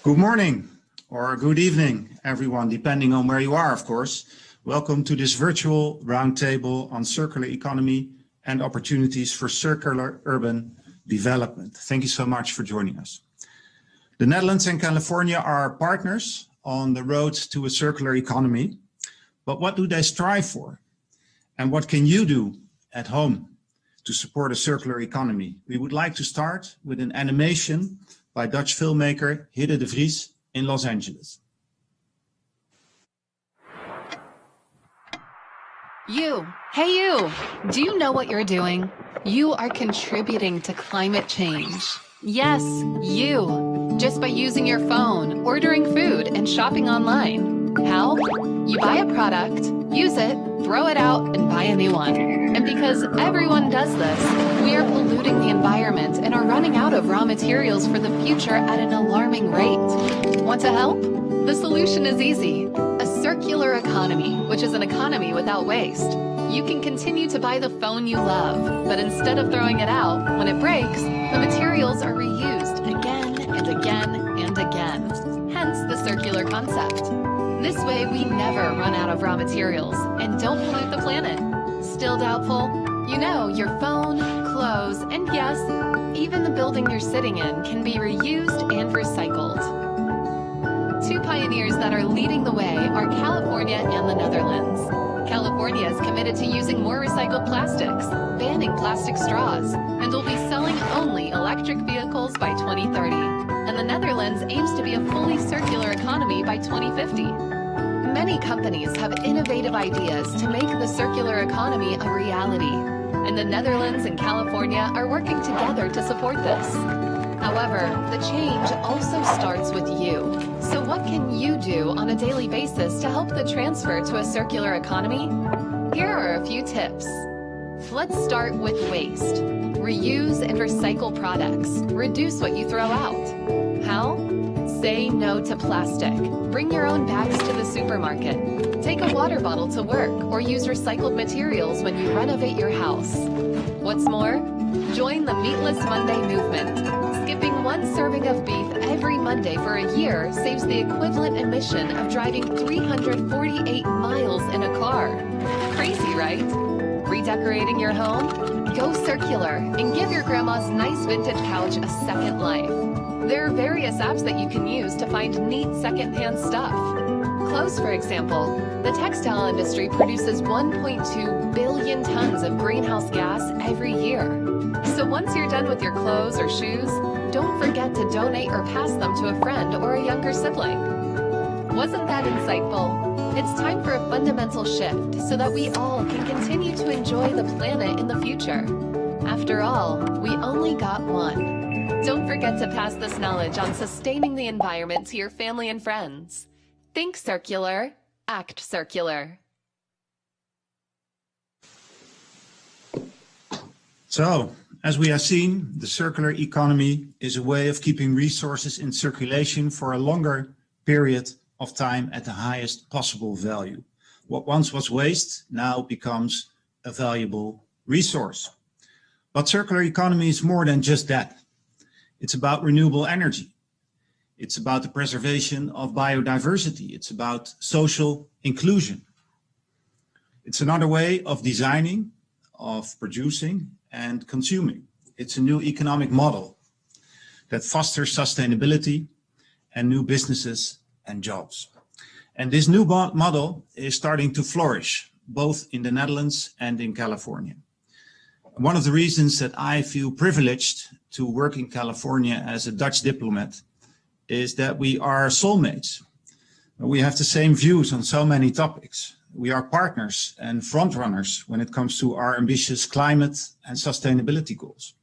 Good morning or good evening, everyone, depending on where you are, of course. Welcome to this virtual roundtable on circular economy and opportunities for circular urban development. Thank you so much for joining us. The Netherlands and California are partners on the road to a circular economy, but what do they strive for? And what can you do at home to support a circular economy? We would like to start with an animation by Dutch filmmaker Hidde de Vries in Los Angeles. You, hey you, do you know what you're doing? You are contributing to climate change. Yes, you, just by using your phone, ordering food, and shopping online. How? You buy a product, use it, throw it out, and buy a new one. And because everyone does this, we are polluting the environment and are running out of raw materials for the future at an alarming rate. Want to help? The solution is easy. A circular economy, which is an economy without waste. You can continue to buy the phone you love, but instead of throwing it out, when it breaks, the materials are reused again and again and again. Hence the circular concept. This way, we never run out of raw materials and don't pollute the planet. Still doubtful? You know, your phone, clothes, and yes, even the building you're sitting in can be reused and recycled. Two pioneers that are leading the way are California and the Netherlands. California is committed to using more recycled plastics, banning plastic straws, and will be selling only electric vehicles by 2030. And the Netherlands aims to be a fully circular economy by 2050. Many companies have innovative ideas to make the circular economy a reality, and the Netherlands and California are working together to support this. However, the change also starts with you. So what can you do on a daily basis to help the transfer to a circular economy? Here are a few tips. Let's start with waste. Reuse and recycle products. Reduce what you throw out. How? Say no to plastic. Bring your own bags to the supermarket. Take a water bottle to work or use recycled materials when you renovate your house. What's more? Join the Meatless Monday movement. Skipping one serving of beef every Monday for a year saves the equivalent emission of driving 348 miles in a car. Crazy, right? Redecorating your home? Go circular and give your grandma's nice vintage couch a second life. There are various apps that you can use to find neat secondhand stuff. Clothes, for example. The textile industry produces 1.2 billion tons of greenhouse gas every year. So once you're done with your clothes or shoes, don't forget to donate or pass them to a friend or a younger sibling. Wasn't that insightful? It's time for a fundamental shift so that we all can continue to enjoy the planet in the future. After all, we only got one. Don't forget to pass this knowledge on sustaining the environment to your family and friends. Think circular, act circular. So, as we have seen, the circular economy is a way of keeping resources in circulation for a longer period of time at the highest possible value. What once was waste now becomes a valuable resource. But circular economy is more than just that. It's about renewable energy. It's about the preservation of biodiversity. It's about social inclusion. It's another way of designing, of producing and consuming. It's a new economic model that fosters sustainability and new businesses and jobs. And this new model is starting to flourish, both in the Netherlands and in California. One of the reasons that I feel privileged to work in California as a Dutch diplomat is that we are soulmates. We have the same views on so many topics. We are partners and frontrunners when it comes to our ambitious climate and sustainability goals.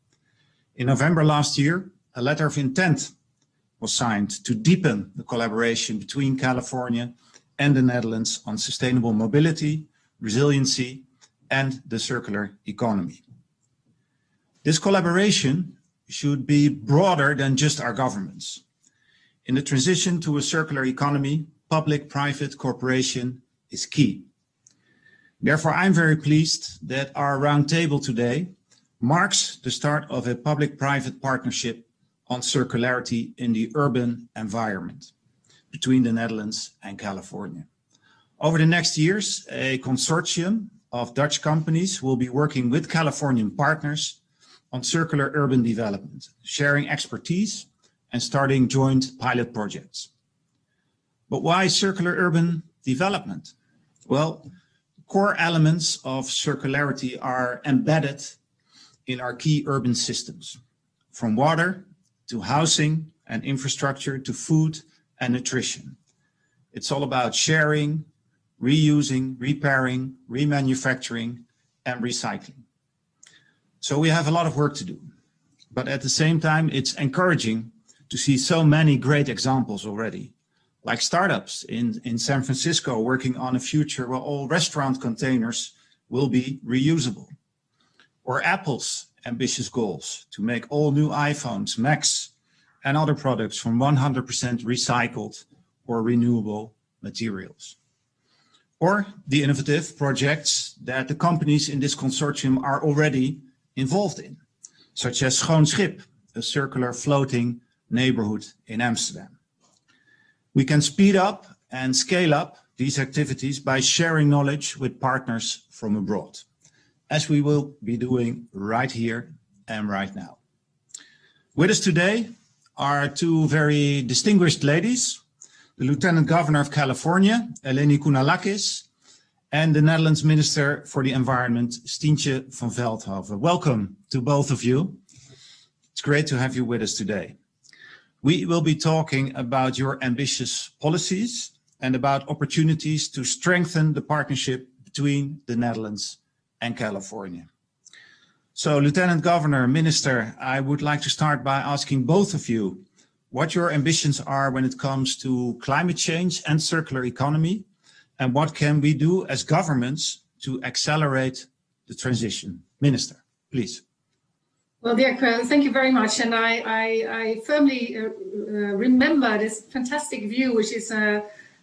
In November last year, a letter of intent was signed to deepen the collaboration between California and the Netherlands on sustainable mobility, resiliency, and the circular economy. This collaboration should be broader than just our governments. In the transition to a circular economy, public-private cooperation is key. Therefore, I'm very pleased that our roundtable today marks the start of a public-private partnership on circularity in the urban environment between the Netherlands and California. Over the next years, a consortium of Dutch companies will be working with Californian partners on circular urban development, sharing expertise and starting joint pilot projects. But why circular urban development? Well, core elements of circularity are embedded in our key urban systems, from water to housing and infrastructure to food and nutrition. It's all about sharing, reusing, repairing, remanufacturing, and recycling. So we have a lot of work to do, but at the same time, it's encouraging to see so many great examples already, like startups in San Francisco working on a future where all restaurant containers will be reusable, or Apple's ambitious goals to make all new iPhones, Macs, and other products from 100% recycled or renewable materials. Or the innovative projects that the companies in this consortium are already involved in, such as Schoon Schip, a circular floating neighborhood in Amsterdam. We can speed up and scale up these activities by sharing knowledge with partners from abroad, as we will be doing right here and right now. With us today are two very distinguished ladies, the Lieutenant Governor of California, Eleni Kounalakis, and the Netherlands Minister for the Environment, Stientje van Veldhoven. Welcome to both of you. It's great to have you with us today. We will be talking about your ambitious policies and about opportunities to strengthen the partnership between the Netherlands and California. So, Lieutenant Governor, Minister, I would like to start by asking both of you what your ambitions are when it comes to climate change and circular economy, and what can we do as governments to accelerate the transition? Minister, please. Well, Dirk, thank you very much. And I firmly remember this fantastic view, which is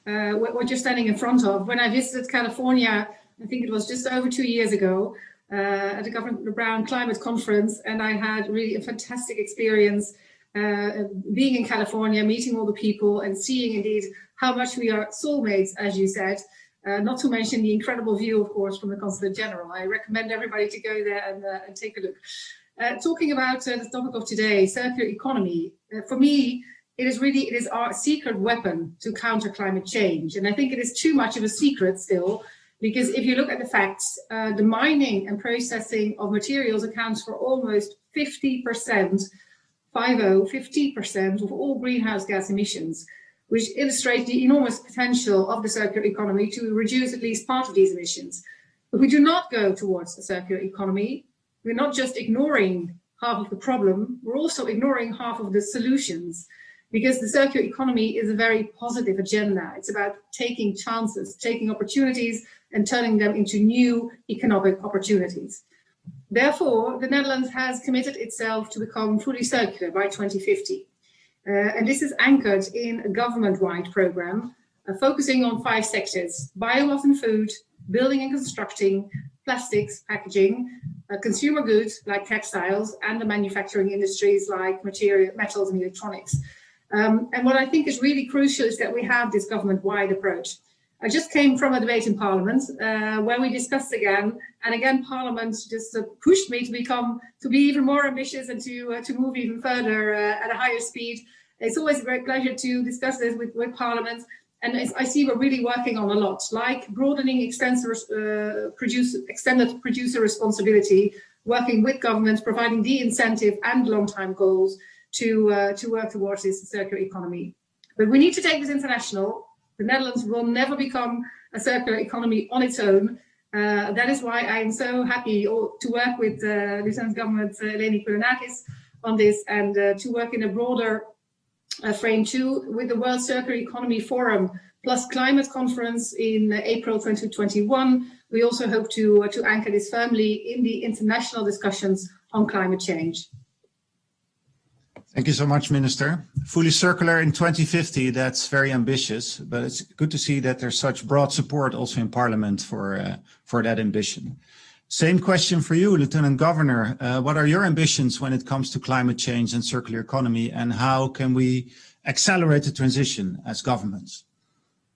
what you're standing in front of. When I visited California, I think it was just over 2 years ago, at the Governor Brown Climate Conference, and I had really a fantastic experience being in California, meeting all the people and seeing indeed how much we are soulmates, as you said, not to mention the incredible view, of course, from the Consulate General. I recommend everybody to go there and take a look. Talking about the topic of today, circular economy, for me, it is our secret weapon to counter climate change. And I think it is too much of a secret still, because if you look at the facts, the mining and processing of materials accounts for almost 50% of all greenhouse gas emissions, which illustrates the enormous potential of the circular economy to reduce at least part of these emissions. If we do not go towards a circular economy, we're not just ignoring half of the problem, we're also ignoring half of the solutions, because the circular economy is a very positive agenda. It's about taking chances, taking opportunities and turning them into new economic opportunities. Therefore, the Netherlands has committed itself to become fully circular by 2050. And this is anchored in a government-wide program focusing on 5 sectors: biomass and food, building and constructing, plastics, packaging, consumer goods like textiles, and the manufacturing industries like metals and electronics. And what I think is really crucial is that we have this government-wide approach. I just came from a debate in Parliament where we discussed again, and again, Parliament just pushed me to be even more ambitious and to move even further at a higher speed. It's always a great pleasure to discuss this with Parliament, and I see we're really working on a lot, like broadening extended producer responsibility, working with governments, providing the incentive and long-term goals to work towards this circular economy. But we need to take this international. The Netherlands will never become a circular economy on its own. That is why I am so happy to work with Lieutenant Governor Eleni Kounalakis on this, and to work in a broader frame too, with the World Circular Economy Forum plus Climate Conference in April 2021. We also hope to anchor this firmly in the international discussions on climate change. Thank you so much, Minister. Fully circular in 2050, that's very ambitious, but it's good to see that there's such broad support also in Parliament for that ambition. Same question for you, Lieutenant Governor. What are your ambitions when it comes to climate change and circular economy, and how can we accelerate the transition as governments?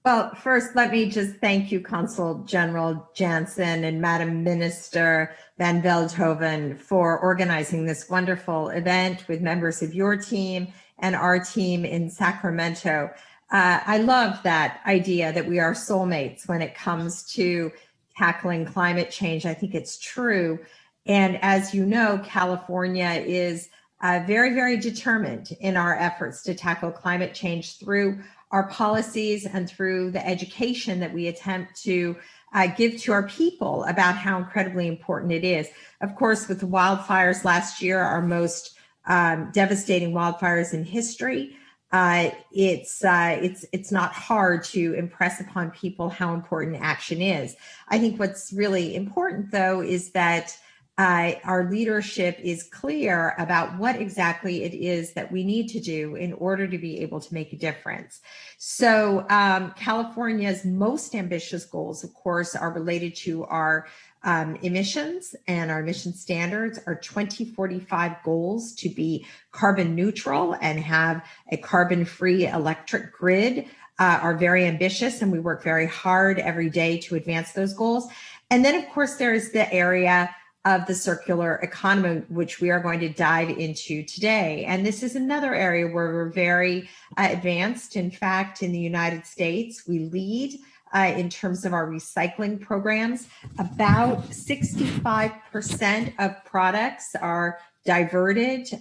Well, first, let me just thank you, Consul General Jansen and Madam Minister van Veldhoven, for organizing this wonderful event with members of your team and our team in Sacramento. I love that idea that we are soulmates when it comes to tackling climate change. I think it's true. And as you know, California is very, very determined in our efforts to tackle climate change through our policies and through the education that we attempt to give to our people about how incredibly important it is. Of course, with the wildfires last year, our most devastating wildfires in history, it's not hard to impress upon people how important action is. I think what's really important, though, is that our leadership is clear about what exactly it is that we need to do in order to be able to make a difference. So California's most ambitious goals, of course, are related to our emissions and our emission standards. Our 2045 goals to be carbon neutral and have a carbon-free electric grid are very ambitious, and we work very hard every day to advance those goals. And then, of course, there's the area of the circular economy, which we are going to dive into today. And this is another area where we're very advanced. In fact, in the United States, we lead in terms of our recycling programs. About 65% of products are diverted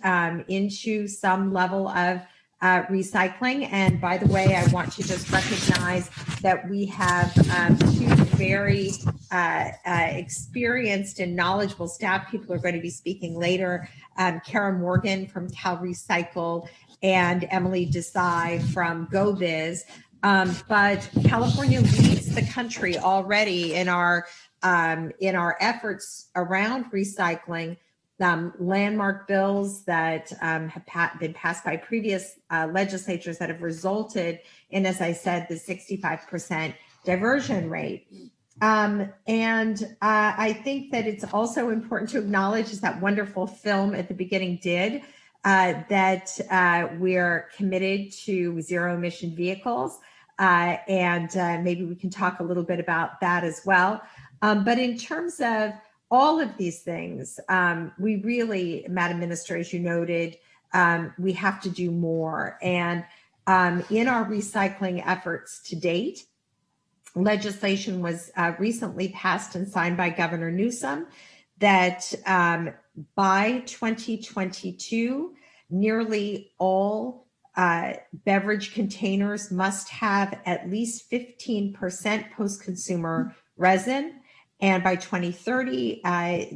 into some level of recycling. And by the way, I want to just recognize that we have two very experienced and knowledgeable staff people who are going to be speaking later, Kara Morgan from Cal Recycle and Emily Desai from GoBiz. But California leads the country already in our efforts around recycling. Landmark bills that have been passed by previous legislatures that have resulted in, as I said, the 65% diversion rate. And I think that it's also important to acknowledge, as that wonderful film at the beginning did, that we're committed to zero emission vehicles. And maybe we can talk a little bit about that as well. But in terms of all of these things, we really, Madam Minister, as you noted, we have to do more. And in our recycling efforts to date, legislation was recently passed and signed by Governor Newsom that by 2022, nearly all beverage containers must have at least 15% post-consumer resin. And by 2030,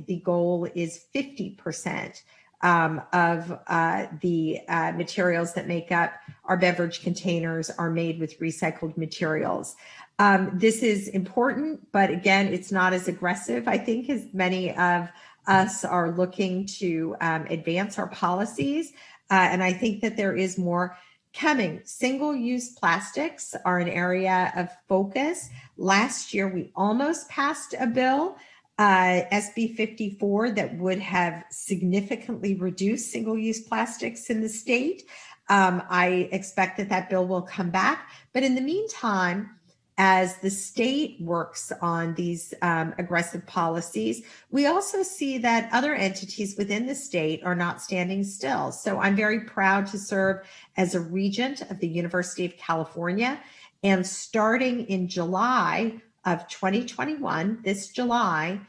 the goal is 50% of the materials that make up our beverage containers are made with recycled materials. This is important, but again, it's not as aggressive, I think, as many of us are looking to advance our policies. And I think that there is more coming. Single-use plastics are an area of focus. Last year, we almost passed a bill, SB 54, that would have significantly reduced single-use plastics in the state. I expect that that bill will come back. But in the meantime, as the state works on these aggressive policies, we also see that other entities within the state are not standing still. So I'm very proud to serve as a regent of the University of California. And starting in July of 2021, this July,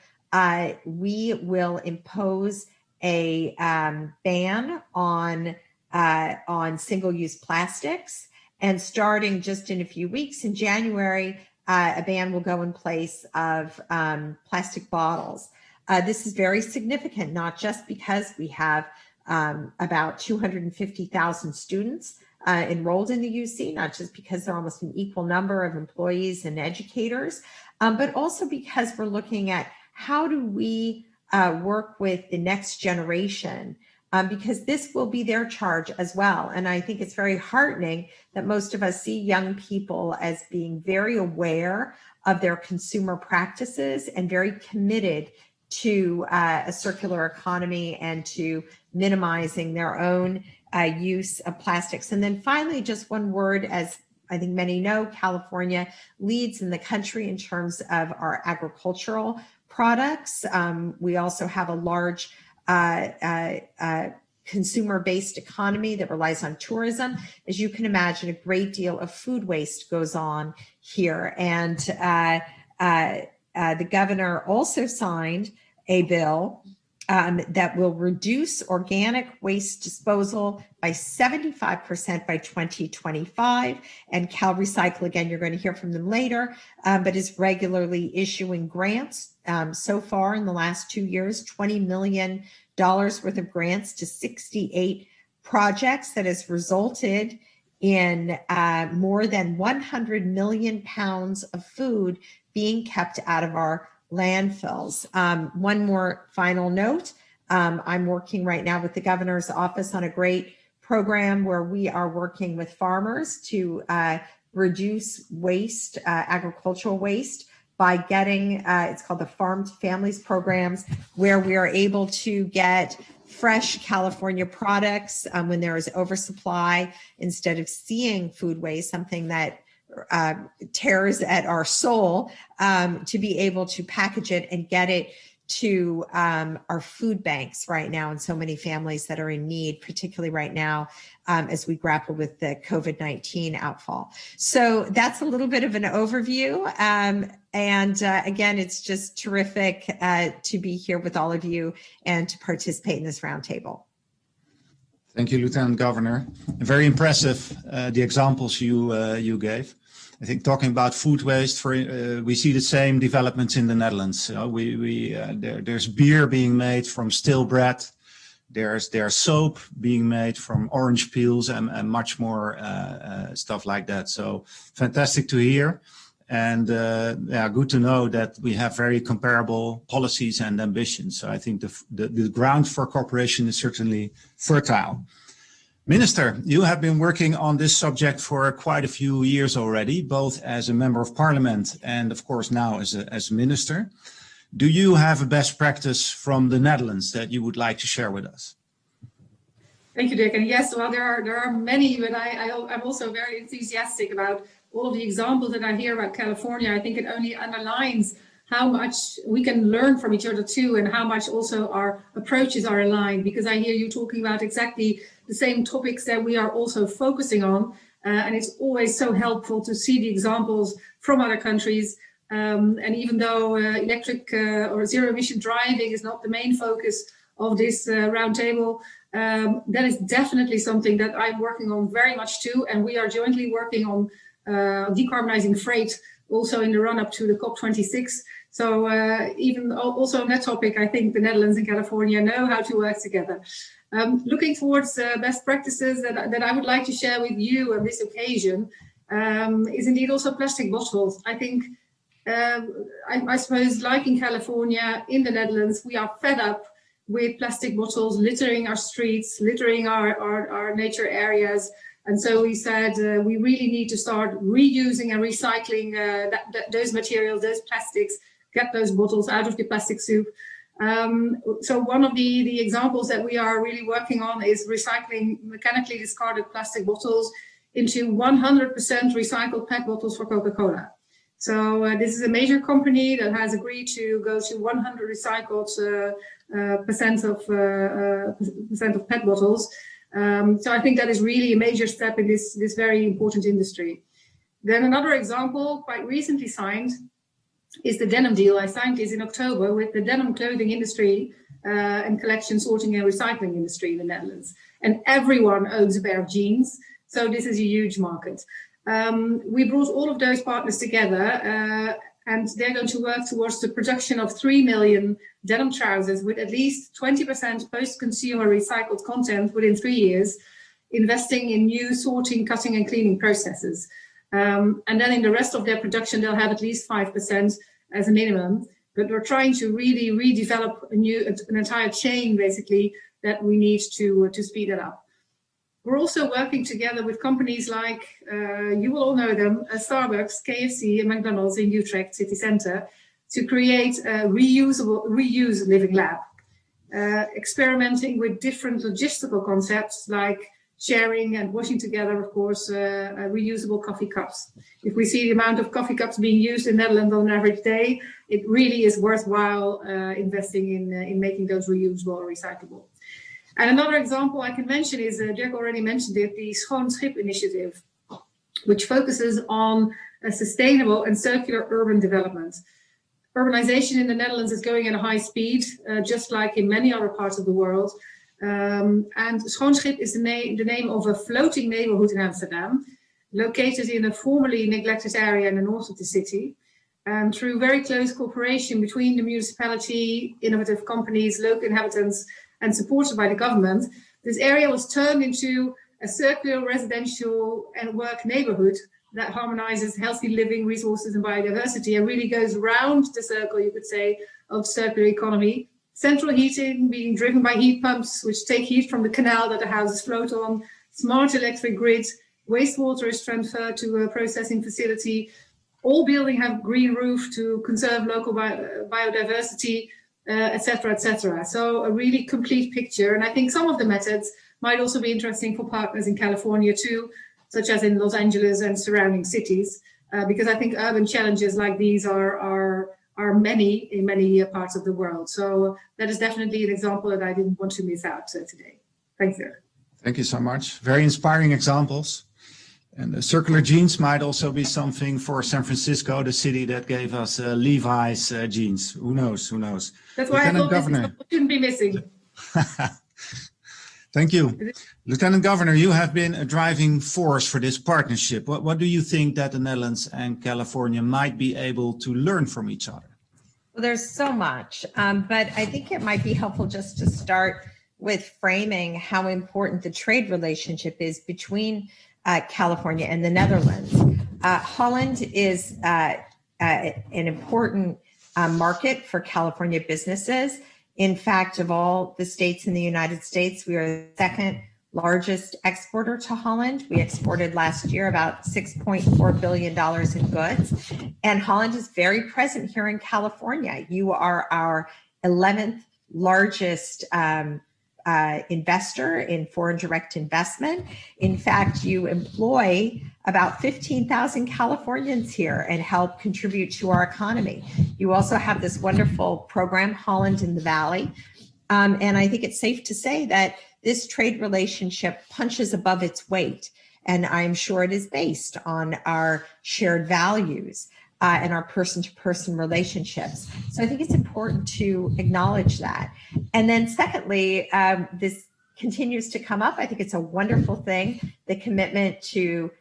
we will impose a ban on single-use plastics. And starting just in a few weeks in January, a ban will go in place of plastic bottles. This is very significant, not just because we have about 250,000 students enrolled in the UC, not just because they're almost an equal number of employees and educators, but also because we're looking at how do we work with the next generation, because this will be their charge as well. And I think it's very heartening that most of us see young people as being very aware of their consumer practices and very committed to a circular economy and to minimizing their own use of plastics. And then finally, just one word, as I think many know, California leads in the country in terms of our agricultural products. We also have a large consumer-based economy that relies on tourism. As you can imagine, a great deal of food waste goes on here. And the governor also signed a bill that will reduce organic waste disposal by 75% by 2025. And Cal Recycle, again, you're going to hear from them later, but is regularly issuing grants. So far in the last 2 years, $20 million worth of grants to 68 projects that has resulted in more than 100 million pounds of food being kept out of our landfills. One more final note. I'm working right now with the governor's office on a great program where we are working with farmers to reduce waste, agricultural waste, by getting, it's called the Farm to Families programs, where we are able to get fresh California products when there is oversupply, instead of seeing food waste, something that tears at our soul, to be able to package it and get it to our food banks right now, and so many families that are in need, particularly right now as we grapple with the COVID-19 outfall. So that's a little bit of an overview. And again, it's just terrific to be here with all of you and to participate in this roundtable. Thank you, Lieutenant Governor. Very impressive, the examples you gave. I think talking about food waste, we see the same developments in the Netherlands. There's beer being made from stale bread. There's soap being made from orange peels and much more stuff like that. So fantastic to hear. And good to know that we have very comparable policies and ambitions. So I think the ground for cooperation is certainly fertile. Minister, you have been working on this subject for quite a few years already, both as a member of parliament and, of course, now as a minister. Do you have a best practice from the Netherlands that you would like to share with us? Thank you, Dick. And yes, well, there are many, but I'm also very enthusiastic about all of the examples that I hear about California. I think it only underlines how much we can learn from each other too, and how much also our approaches are aligned, because I hear you talking about exactly the same topics that we are also focusing on. And it's always so helpful to see the examples from other countries. And even though electric or zero emission driving is not the main focus of this roundtable, that is definitely something that I'm working on very much too. And we are jointly working on decarbonizing freight also in the run up to the COP26. So even also on that topic, I think the Netherlands and California know how to work together. Looking towards best practices that I would like to share with you on this occasion is indeed also plastic bottles. I think, I suppose, like in California, in the Netherlands, we are fed up with plastic bottles littering our streets, littering our nature areas. And so we said we really need to start reusing and recycling those materials, those plastics, get those bottles out of the plastic soup. So one of the examples that we are really working on is recycling mechanically discarded plastic bottles into 100% recycled PET bottles for Coca-Cola. So this is a major company that has agreed to go to 100 recycled percent of PET bottles. So I think that is really a major step in this very important industry. Then another example, quite recently signed, is the denim deal. I signed this in October with the denim clothing industry and collection sorting and recycling industry in the Netherlands. And everyone owns a pair of jeans. So this is a huge market. We brought all of those partners together and they're going to work towards the production of 3 million denim trousers with at least 20% post-consumer recycled content within 3 years, investing in new sorting, cutting and cleaning processes. And then in the rest of their production, they'll have at least 5% as a minimum. But we're trying to really redevelop an entire chain, basically, that we need to speed it up. We're also working together with companies like, you will all know them, Starbucks, KFC and McDonald's in Utrecht city centre, to create a reuse living lab, experimenting with different logistical concepts like sharing and washing together, of course, reusable coffee cups. If we see the amount of coffee cups being used in the Netherlands on an average day, it really is worthwhile investing in making those reusable or recyclable. And another example I can mention is, Dirk already mentioned it, the Schoon Schip initiative, which focuses on a sustainable and circular urban development. Urbanization in the Netherlands is going at a high speed, just like in many other parts of the world. And Schoon Schip is the name of a floating neighborhood in Amsterdam, located in a formerly neglected area in the north of the city. And through very close cooperation between the municipality, innovative companies, local inhabitants, and supported by the government, this area was turned into a circular residential and work neighborhood that harmonizes healthy living, resources, and biodiversity, and really goes round the circle, you could say, of circular economy. Central heating being driven by heat pumps, which take heat from the canal that the houses float on, smart electric grids, wastewater is transferred to a processing facility. All buildings have green roof to conserve local biodiversity, etc., etc. So a really complete picture. And I think some of the methods might also be interesting for partners in California too, such as in Los Angeles and surrounding cities, because I think urban challenges like these are many in many parts of the world. So that is definitely an example that I didn't want to miss out today. Thank you. Thank you so much. Very inspiring examples. And the circular jeans might also be something for San Francisco, the city that gave us Levi's jeans. Who knows? Who knows? That's why Lieutenant I thought Governor. this shouldn't be missing. Thank you. Lieutenant Governor, you have been a driving force for this partnership. What do you think that the Netherlands and California might be able to learn from each other? Well, there's so much, but I think it might be helpful just to start with framing how important the trade relationship is between California and the Netherlands. Holland is an important market for California businesses. In fact, of all the states in the United States, we are the second largest exporter to Holland. We exported last year about $6.4 billion in goods. And Holland is very present here in California. You are our 11th largest investor in foreign direct investment. In fact, you employ about 15,000 Californians here and help contribute to our economy. You also have this wonderful program, Holland in the Valley. And I think it's safe to say that this trade relationship punches above its weight. And I'm sure it is based on our shared values and our person-to-person relationships. So I think it's important to acknowledge that. And then secondly, this continues to come up. I think it's a wonderful thing, the commitment to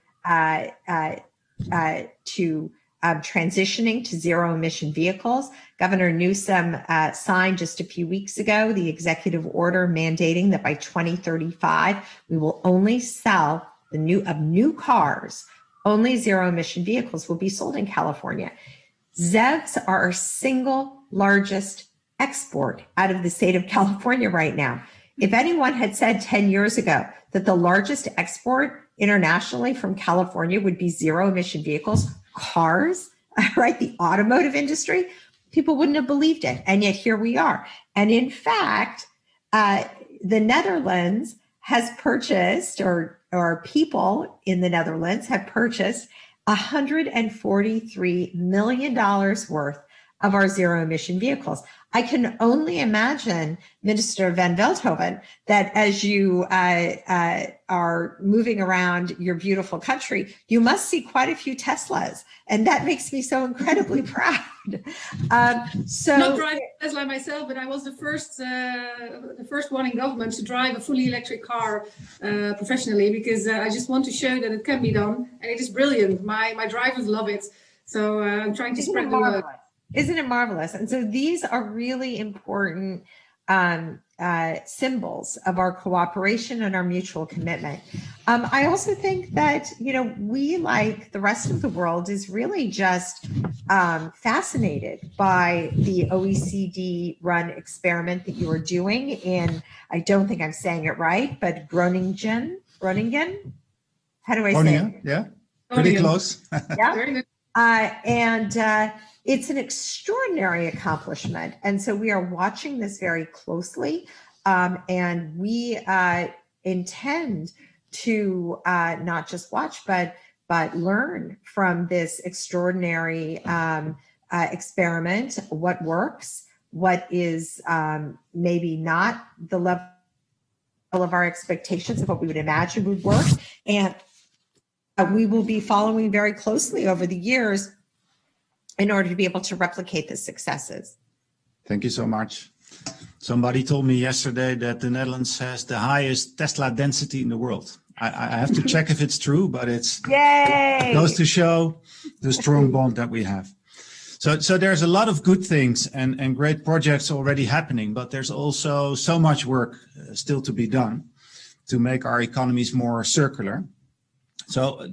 transitioning to zero emission vehicles. Governor Newsom signed just a few weeks ago the executive order mandating that by 2035, we will only sell new cars. Only zero emission vehicles will be sold in California. ZEVs are our single largest export out of the state of California right now. If anyone had said 10 years ago that the largest export internationally from California would be zero emission vehicles, cars, right, the automotive industry, people wouldn't have believed it. And yet here we are. And in fact, the Netherlands has purchased, or people in the Netherlands have purchased $143 million worth of our zero emission vehicles. I can only imagine, Minister van Veldhoven, that as you are moving around your beautiful country, you must see quite a few Teslas. And that makes me so incredibly proud. Not driving a Tesla myself, but I was the first one in government to drive a fully electric car professionally, because I just want to show that it can be done. And it is brilliant. My drivers love it. So I'm trying to spread the word. Isn't it marvelous? And so these are really important symbols of our cooperation and our mutual commitment. I also think that, we, like the rest of the world, is really just fascinated by the OECD run experiment that you are doing in, I don't think I'm saying it right, but Groningen? How do I say it? Yeah, pretty close. Yeah. It's an extraordinary accomplishment. And so we are watching this very closely. And we intend to not just watch, but learn from this extraordinary experiment, what works, what is maybe not the level of our expectations of what we would imagine would work. And we will be following very closely over the years in order to be able to replicate the successes. Thank you so much. Somebody told me yesterday that the Netherlands has the highest Tesla density in the world. I have to check if it's true, but it goes to show the strong bond that we have. So there's a lot of good things and great projects already happening, but there's also so much work still to be done to make our economies more circular. So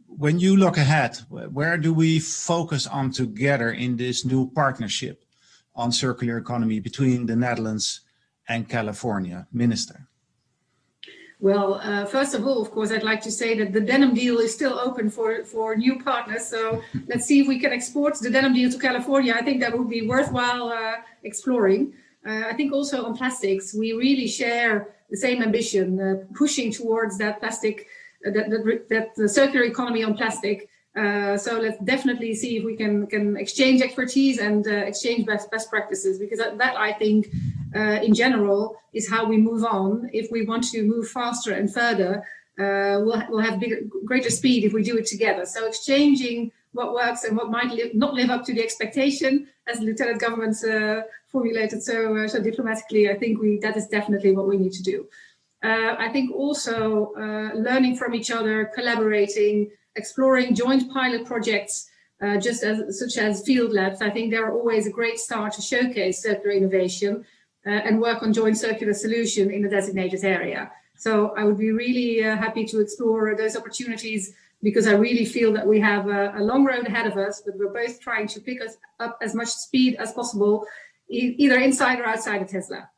when you look ahead, where do we focus on together in this new partnership on circular economy between the Netherlands and California? Minister. Well, first of all, of course, I'd like to say that the denim deal is still open for new partners. So let's see if we can export the denim deal to California. I think that would be worthwhile exploring. I think also on plastics, we really share the same ambition, pushing towards that plastic, that the circular economy on plastic. So let's definitely see if we can exchange expertise and exchange best practices, because that I think in general is how we move on. If we want to move faster and further, we'll have greater speed if we do it together. So exchanging what works and what might not live up to the expectation, as the Lieutenant Government's formulated so diplomatically, I think that is definitely what we need to do. I think also learning from each other, collaborating, exploring joint pilot projects, such as field labs. I think they're always a great start to showcase circular innovation and work on joint circular solution in the designated area. So I would be really happy to explore those opportunities, because I really feel that we have a long road ahead of us, but we're both trying to pick us up as much speed as possible, either inside or outside of Tesla.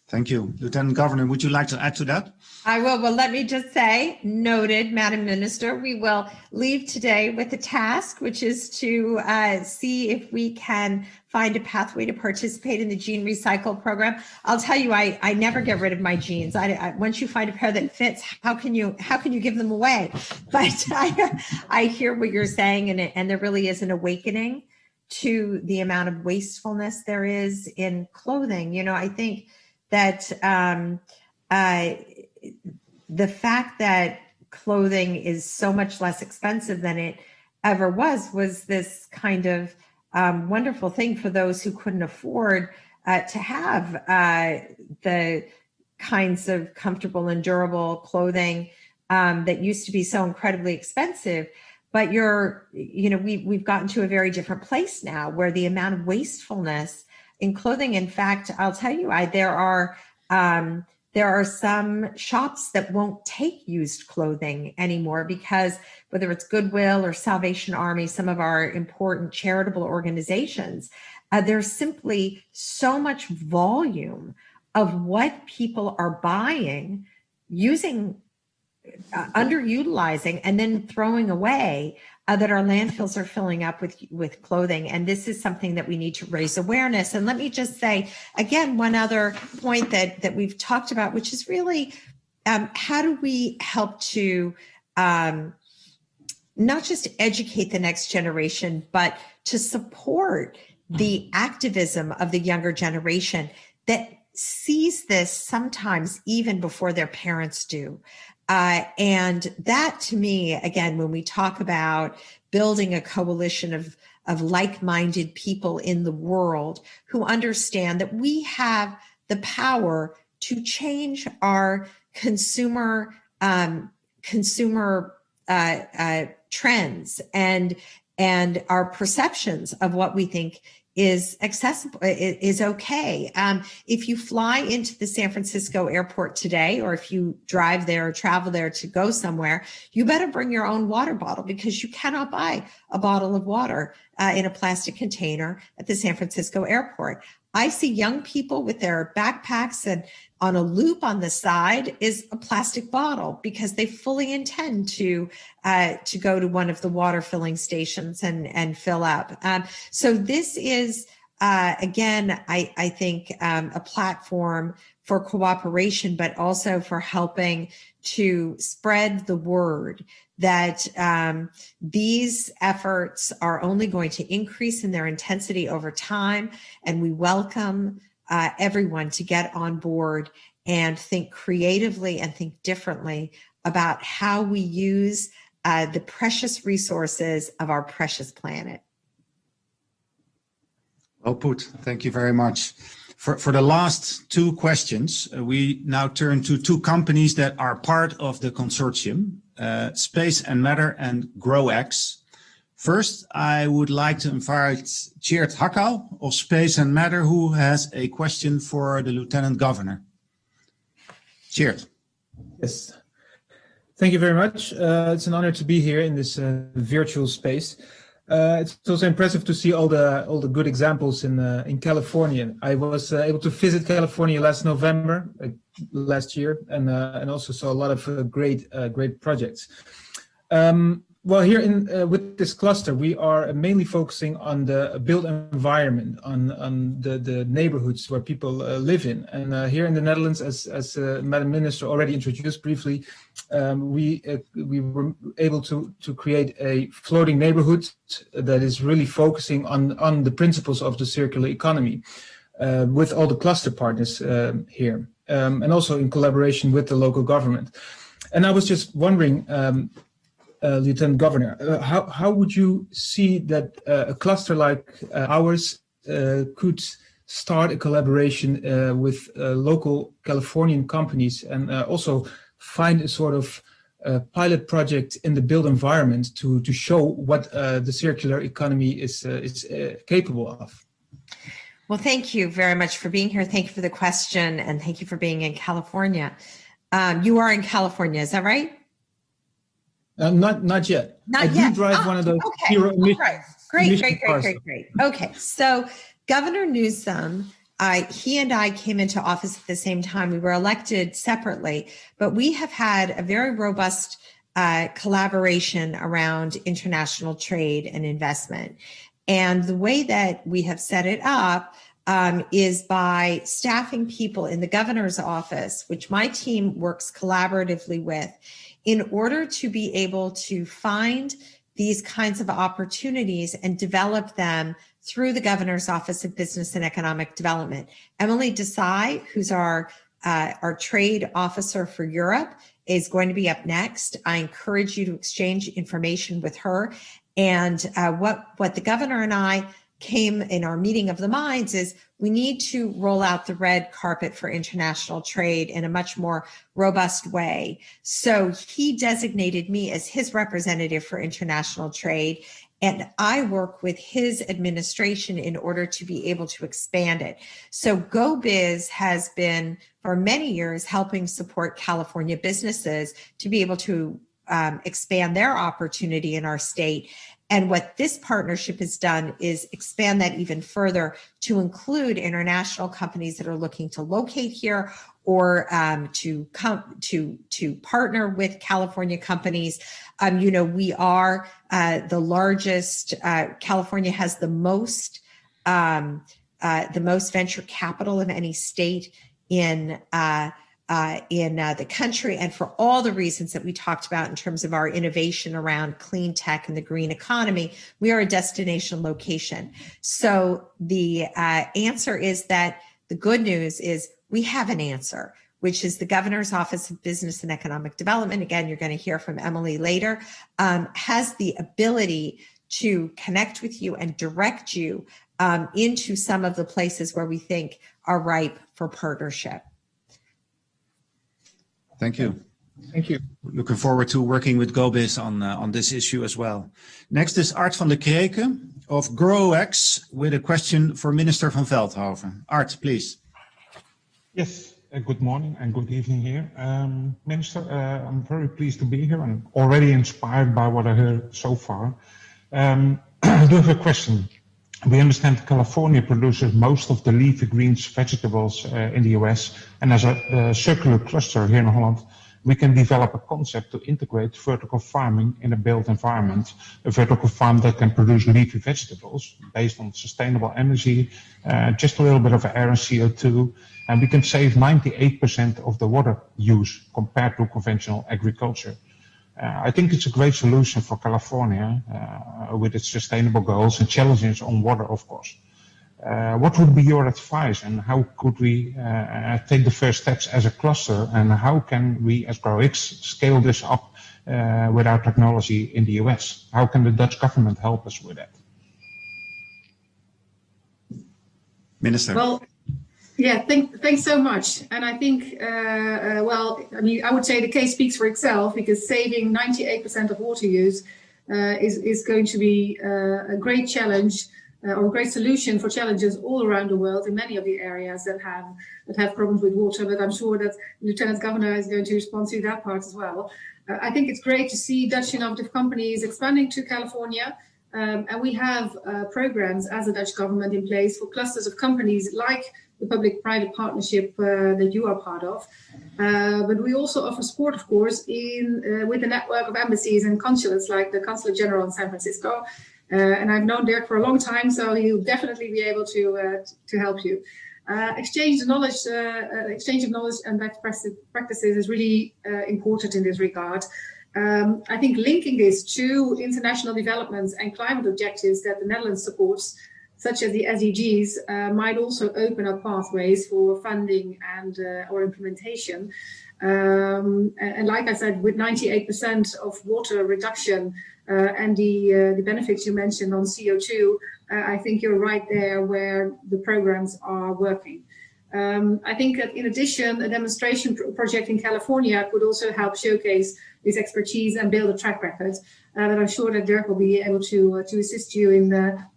Thank you. Lieutenant Governor, would you like to add to that? I will. Well, let me just say, noted, Madam Minister, we will leave today with a task, which is to see if we can find a pathway to participate in the Gene Recycle program. I'll tell you, I never get rid of my jeans. Once you find a pair that fits, how can you give them away? But I hear what you're saying, and there really is an awakening to the amount of wastefulness there is in clothing. You know, I think that the fact that clothing is so much less expensive than it ever was this kind of wonderful thing for those who couldn't afford to have the kinds of comfortable and durable clothing that used to be so incredibly expensive. But we've gotten to a very different place now, where the amount of wastefulness in clothing. In fact, I'll tell you, there are some shops that won't take used clothing anymore, because whether it's Goodwill or Salvation Army, some of our important charitable organizations, there's simply so much volume of what people are buying, using, underutilizing, and then throwing away, that our landfills are filling up with clothing. And this is something that we need to raise awareness. And let me just say, again, one other point that we've talked about, which is really how do we help to not just educate the next generation, but to support the activism of the younger generation that sees this sometimes even before their parents do. And that, to me, again, when we talk about building a coalition of like-minded people in the world who understand that we have the power to change our consumer trends and our perceptions of what we think is accessible, is okay. If you fly into the San Francisco airport today, or if you drive there or travel there to go somewhere, you better bring your own water bottle, because you cannot buy a bottle of water in a plastic container at the San Francisco airport. I see young people with their backpacks, and on a loop on the side is a plastic bottle because they fully intend to go to one of the water filling stations and fill up. So this is, again, I think a platform for cooperation, but also for helping to spread the word that these efforts are only going to increase in their intensity over time. And we welcome everyone to get on board and think creatively and think differently about how we use the precious resources of our precious planet. Well put. Thank you very much. For the last two questions, we now turn to two companies that are part of the consortium, Space and Matter and GrowX. First, I would like to invite Tjeerd Hakau of Space and Matter, who has a question for the Lieutenant Governor. Tjeerd. Yes. Thank you very much. It's an honor to be here in this virtual space. It's also impressive to see all the good examples in California. I was able to visit California last November, last year, and also saw a lot of great projects. Well, here with this cluster, we are mainly focusing on the built environment, on the neighborhoods where people live in. And here in the Netherlands, as Madam Minister already introduced briefly, we were able to create a floating neighborhood that is really focusing on the principles of the circular economy with all the cluster partners here, and also in collaboration with the local government. And I was just wondering, Lieutenant Governor, how would you see that a cluster like ours could start a collaboration with local Californian companies and also find a sort of pilot project in the built environment to show what the circular economy is capable of? Well, thank you very much for being here. Thank you for the question, and thank you for being in California. You are in California, is that right? Not yet. I do drive one of those zero emission. Right. Great. Okay, so Governor Newsom, he and I came into office at the same time. We were elected separately, but we have had a very robust collaboration around international trade and investment. And the way that we have set it up is by staffing people in the governor's office, which my team works collaboratively with, in order to be able to find these kinds of opportunities and develop them through the Governor's Office of Business and Economic Development. Emily Desai, who's our trade officer for Europe, is going to be up next. I encourage you to exchange information with her. And what the governor and I came in our meeting of the minds is we need to roll out the red carpet for international trade in a much more robust way. So he designated me as his representative for international trade, and I work with his administration in order to be able to expand it. So GoBiz has been for many years helping support California businesses to be able to expand their opportunity in our state. And what this partnership has done is expand that even further to include international companies that are looking to locate here or to partner with California companies. We are the largest. California has the most venture capital of any state in the country, and for all the reasons that we talked about in terms of our innovation around clean tech and the green economy, we are a destination location. So the answer is that the good news is we have an answer, which is the Governor's Office of Business and Economic Development. Again, you're going to hear from Emily later, has the ability to connect with you and direct you into some of the places where we think are ripe for partnership. Thank you. Thank you. Looking forward to working with GoBiz on this issue as well. Next is Art van der Kreken of GrowX with a question for Minister van Veldhoven. Art, please. Yes, good morning and good evening here. Minister, I'm very pleased to be here and already inspired by what I heard so far. I do have a question. We understand California produces most of the leafy greens vegetables in the US, and as a circular cluster here in Holland, we can develop a concept to integrate vertical farming in a built environment, a vertical farm that can produce leafy vegetables based on sustainable energy, just a little bit of air and CO2, and we can save 98% of the water use compared to conventional agriculture. I think it's a great solution for California with its sustainable goals and challenges on water, of course. What would be your advice, and how could we take the first steps as a cluster, and how can we as GrowX scale this up with our technology in the US? How can the Dutch government help us with that? Minister. Well, yeah, thanks so much. And I think, I would say the case speaks for itself, because saving 98% of water use is going to be a great challenge or a great solution for challenges all around the world in many of the areas that have problems with water. But I'm sure that Lieutenant Governor is going to respond to that part as well. I think it's great to see Dutch innovative companies expanding to California. And we have programs as a Dutch government in place for clusters of companies like the public-private partnership that you are part of. But we also offer support, of course, with the network of embassies and consulates like the Consulate General in San Francisco. And I've known Dirk for a long time, so he'll definitely be able to help you. Exchange of knowledge and best practices is really important in this regard. I think linking this to international developments and climate objectives that the Netherlands supports, such as the SDGs, might also open up pathways for funding and or implementation. And like I said, with 98% of water reduction and the benefits you mentioned on CO2, I think you're right there where the programs are working. I think that in addition, a demonstration project in California could also help showcase this expertise and build a track record. But I'm sure that Dirk will be able to assist you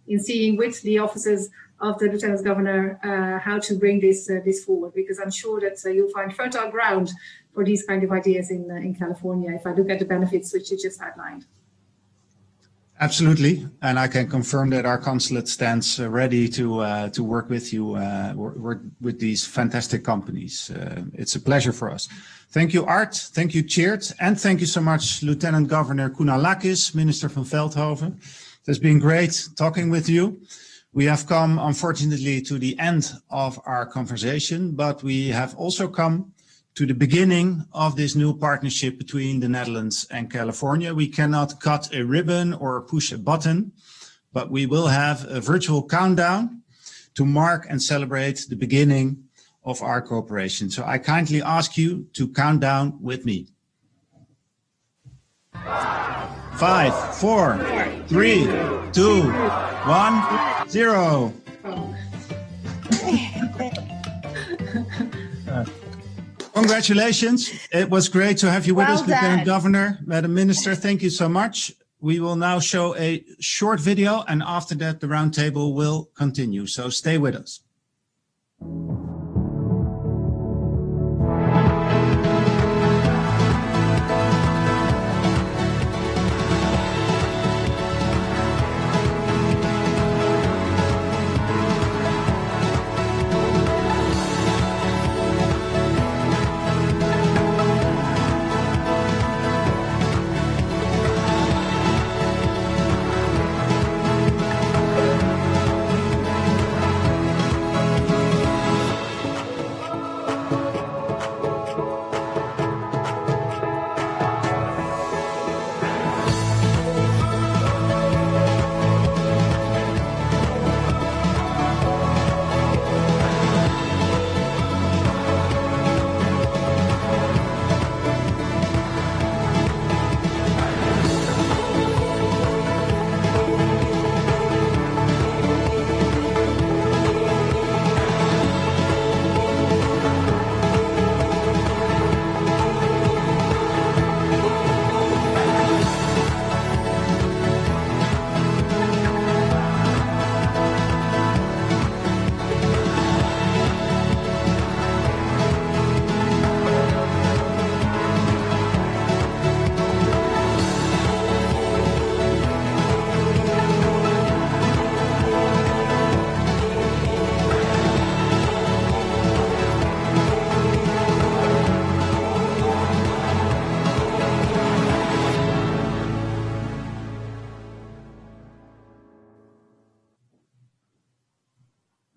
in seeing with the officers of the Lieutenant Governor how to bring this forward, because I'm sure that you'll find fertile ground for these kind of ideas in California if I look at the benefits which you just outlined. Absolutely, and I can confirm that our consulate stands ready to work with you, work with these fantastic companies. It's a pleasure for us. Thank you, Art. Thank you, Tjeerd, and thank you so much, Lieutenant Governor Kounalakis, Minister van Veldhoven. It has been great talking with you. We have come, unfortunately, to the end of our conversation, but we have also come to the beginning of this new partnership between the Netherlands and California. We cannot cut a ribbon or push a button, but we will have a virtual countdown to mark and celebrate the beginning of our cooperation. So I kindly ask you to count down with me. 5, 4, 3, 2, 1, 0. Congratulations. It was great to have you with us, Lieutenant Governor, Madam Minister. Thank you so much. We will now show a short video, and after that, the roundtable will continue. So stay with us.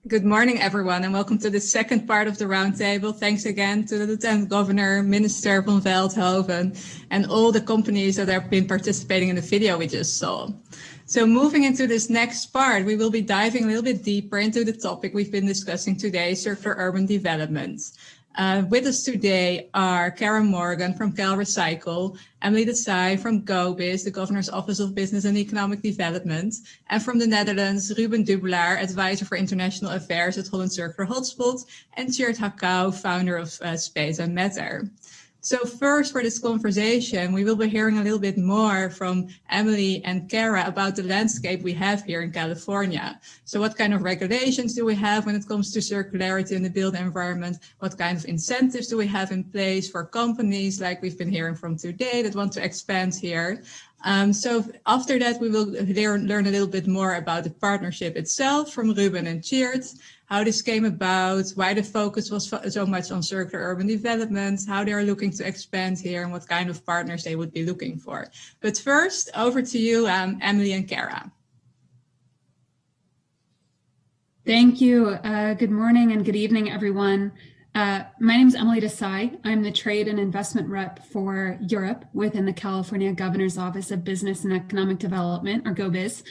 Good morning, everyone, and welcome to the second part of the roundtable. Thanks again to the Lieutenant Governor, Minister van Veldhoven, and all the companies that have been participating in the video we just saw. So moving into this next part, we will be diving a little bit deeper into the topic we've been discussing today, circular urban development. With us today are Karen Morgan from Cal Recycle, Emily Desai from GoBiz, the Governor's Office of Business and Economic Development, and from the Netherlands, Ruben Dubelaar, Advisor for International Affairs at Holland Circular Hotspot, and Tjeerd Hakau, founder of Space and Matter. So first, for this conversation, we will be hearing a little bit more from Emily and Kara about the landscape we have here in California. So what kind of regulations do we have when it comes to circularity in the built environment? What kind of incentives do we have in place for companies like we've been hearing from today that want to expand here? So after that, we will learn a little bit more about the partnership itself from Ruben and Tjeerd, how this came about, why the focus was so much on circular urban development, how they are looking to expand here, and what kind of partners they would be looking for. But first, over to you, Emily and Kara. Thank you. Good morning and good evening, everyone. My name is Emily Desai. I'm the Trade and Investment Rep for Europe within the California Governor's Office of Business and Economic Development, or GoBiz.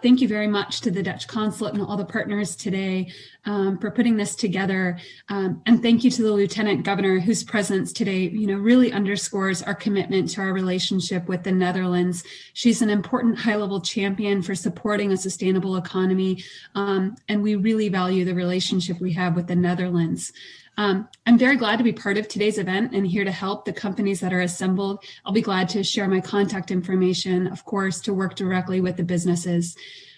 Thank you very much to the Dutch Consulate and all the partners today for putting this together. And thank you to the Lieutenant Governor, whose presence today, really underscores our commitment to our relationship with the Netherlands. She's an important high-level champion for supporting a sustainable economy, and we really value the relationship we have with the Netherlands. I'm very glad to be part of today's event and here to help the companies that are assembled. I'll be glad to share my contact information, of course, to work directly with the businesses.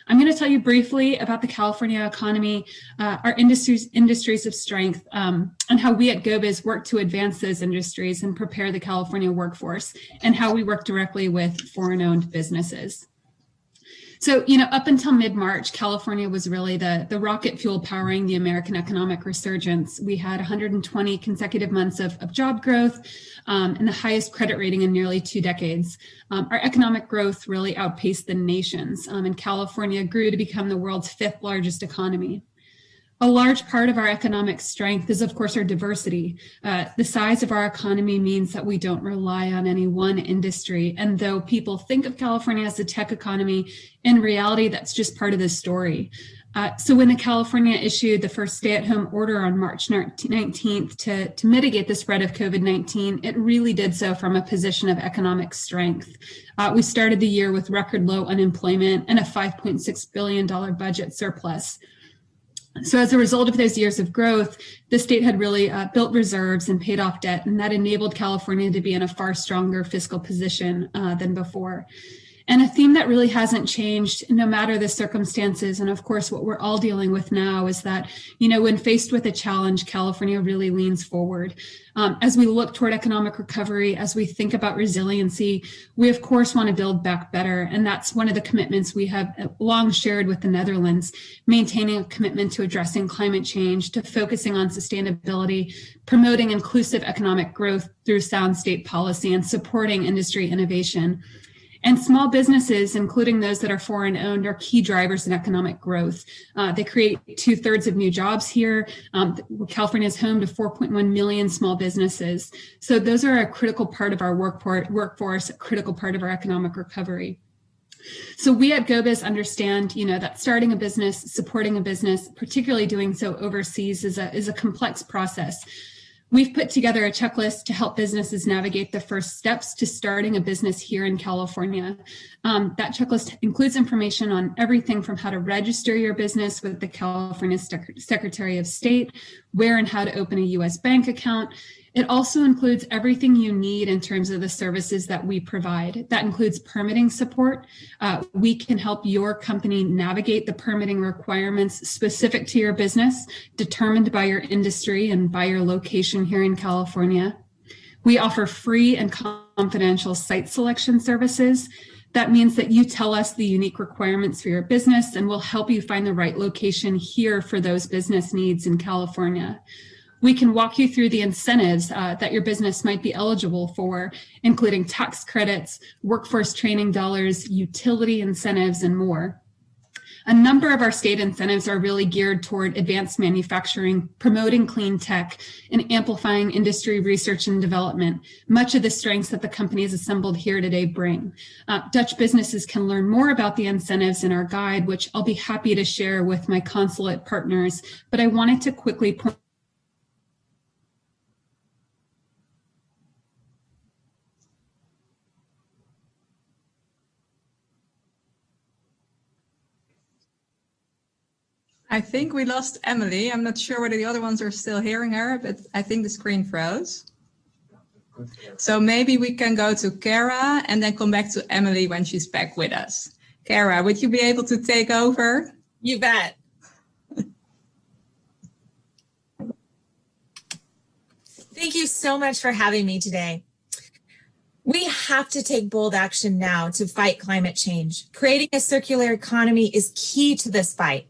I'm going to tell you briefly about the California economy, our industries of strength, and how we at GoBiz work to advance those industries and prepare the California workforce, and how we work directly with foreign-owned businesses. So, up until mid-March, California was really the rocket fuel powering the American economic resurgence. We had 120 consecutive months of job growth and the highest credit rating in nearly 2 decades. Our economic growth really outpaced the nation's, and California grew to become the world's 5th largest economy. A large part of our economic strength is, of course, our diversity. The size of our economy means that we don't rely on any one industry. And though people think of California as a tech economy, in reality, that's just part of the story. So when the California issued the first stay-at-home order on March 19th to mitigate the spread of COVID-19, it really did so from a position of economic strength. We started the year with record low unemployment and a $5.6 billion budget surplus. So as a result of those years of growth, the state had really built reserves and paid off debt, and that enabled California to be in a far stronger fiscal position than before. And a theme that really hasn't changed no matter the circumstances, and of course what we're all dealing with now, is that, when faced with a challenge, California really leans forward. As we look toward economic recovery, as we think about resiliency, we of course want to build back better. And that's one of the commitments we have long shared with the Netherlands, maintaining a commitment to addressing climate change, to focusing on sustainability, promoting inclusive economic growth through sound state policy, and supporting industry innovation. And small businesses, including those that are foreign owned, are key drivers in economic growth. They create 2/3 of new jobs here. California is home to 4.1 million small businesses. So those are a critical part of our workforce, a critical part of our economic recovery. So we at GoBiz understand, that starting a business, supporting a business, particularly doing so overseas, is a complex process. We've put together a checklist to help businesses navigate the first steps to starting a business here in California. That checklist includes information on everything from how to register your business with the California Secretary of State, where and how to open a U.S. bank account. It also includes everything you need in terms of the services that we provide. That includes permitting support. We can help your company navigate the permitting requirements specific to your business, determined by your industry and by your location here in California. We offer free and confidential site selection services. That means that you tell us the unique requirements for your business, and we'll help you find the right location here for those business needs in California. We can walk you through the incentives that your business might be eligible for, including tax credits, workforce training dollars, utility incentives, and more. A number of our state incentives are really geared toward advanced manufacturing, promoting clean tech, and amplifying industry research and development, much of the strengths that the companies assembled here today bring. Dutch businesses can learn more about the incentives in our guide, which I'll be happy to share with my consulate partners, but I wanted to quickly point I think we lost Emily. I'm not sure whether the other ones are still hearing her, but I think the screen froze. So maybe we can go to Kara and then come back to Emily when she's back with us. Kara, would you be able to take over? You bet. Thank you so much for having me today. We have to take bold action now to fight climate change. Creating a circular economy is key to this fight.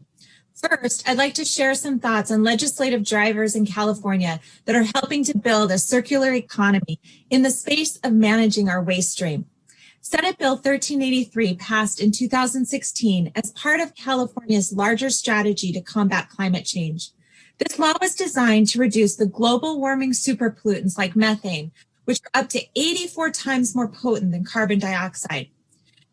First, I'd like to share some thoughts on legislative drivers in California that are helping to build a circular economy in the space of managing our waste stream. Senate Bill 1383 passed in 2016 as part of California's larger strategy to combat climate change. This law was designed to reduce the global warming superpollutants like methane, which are up to 84 times more potent than carbon dioxide.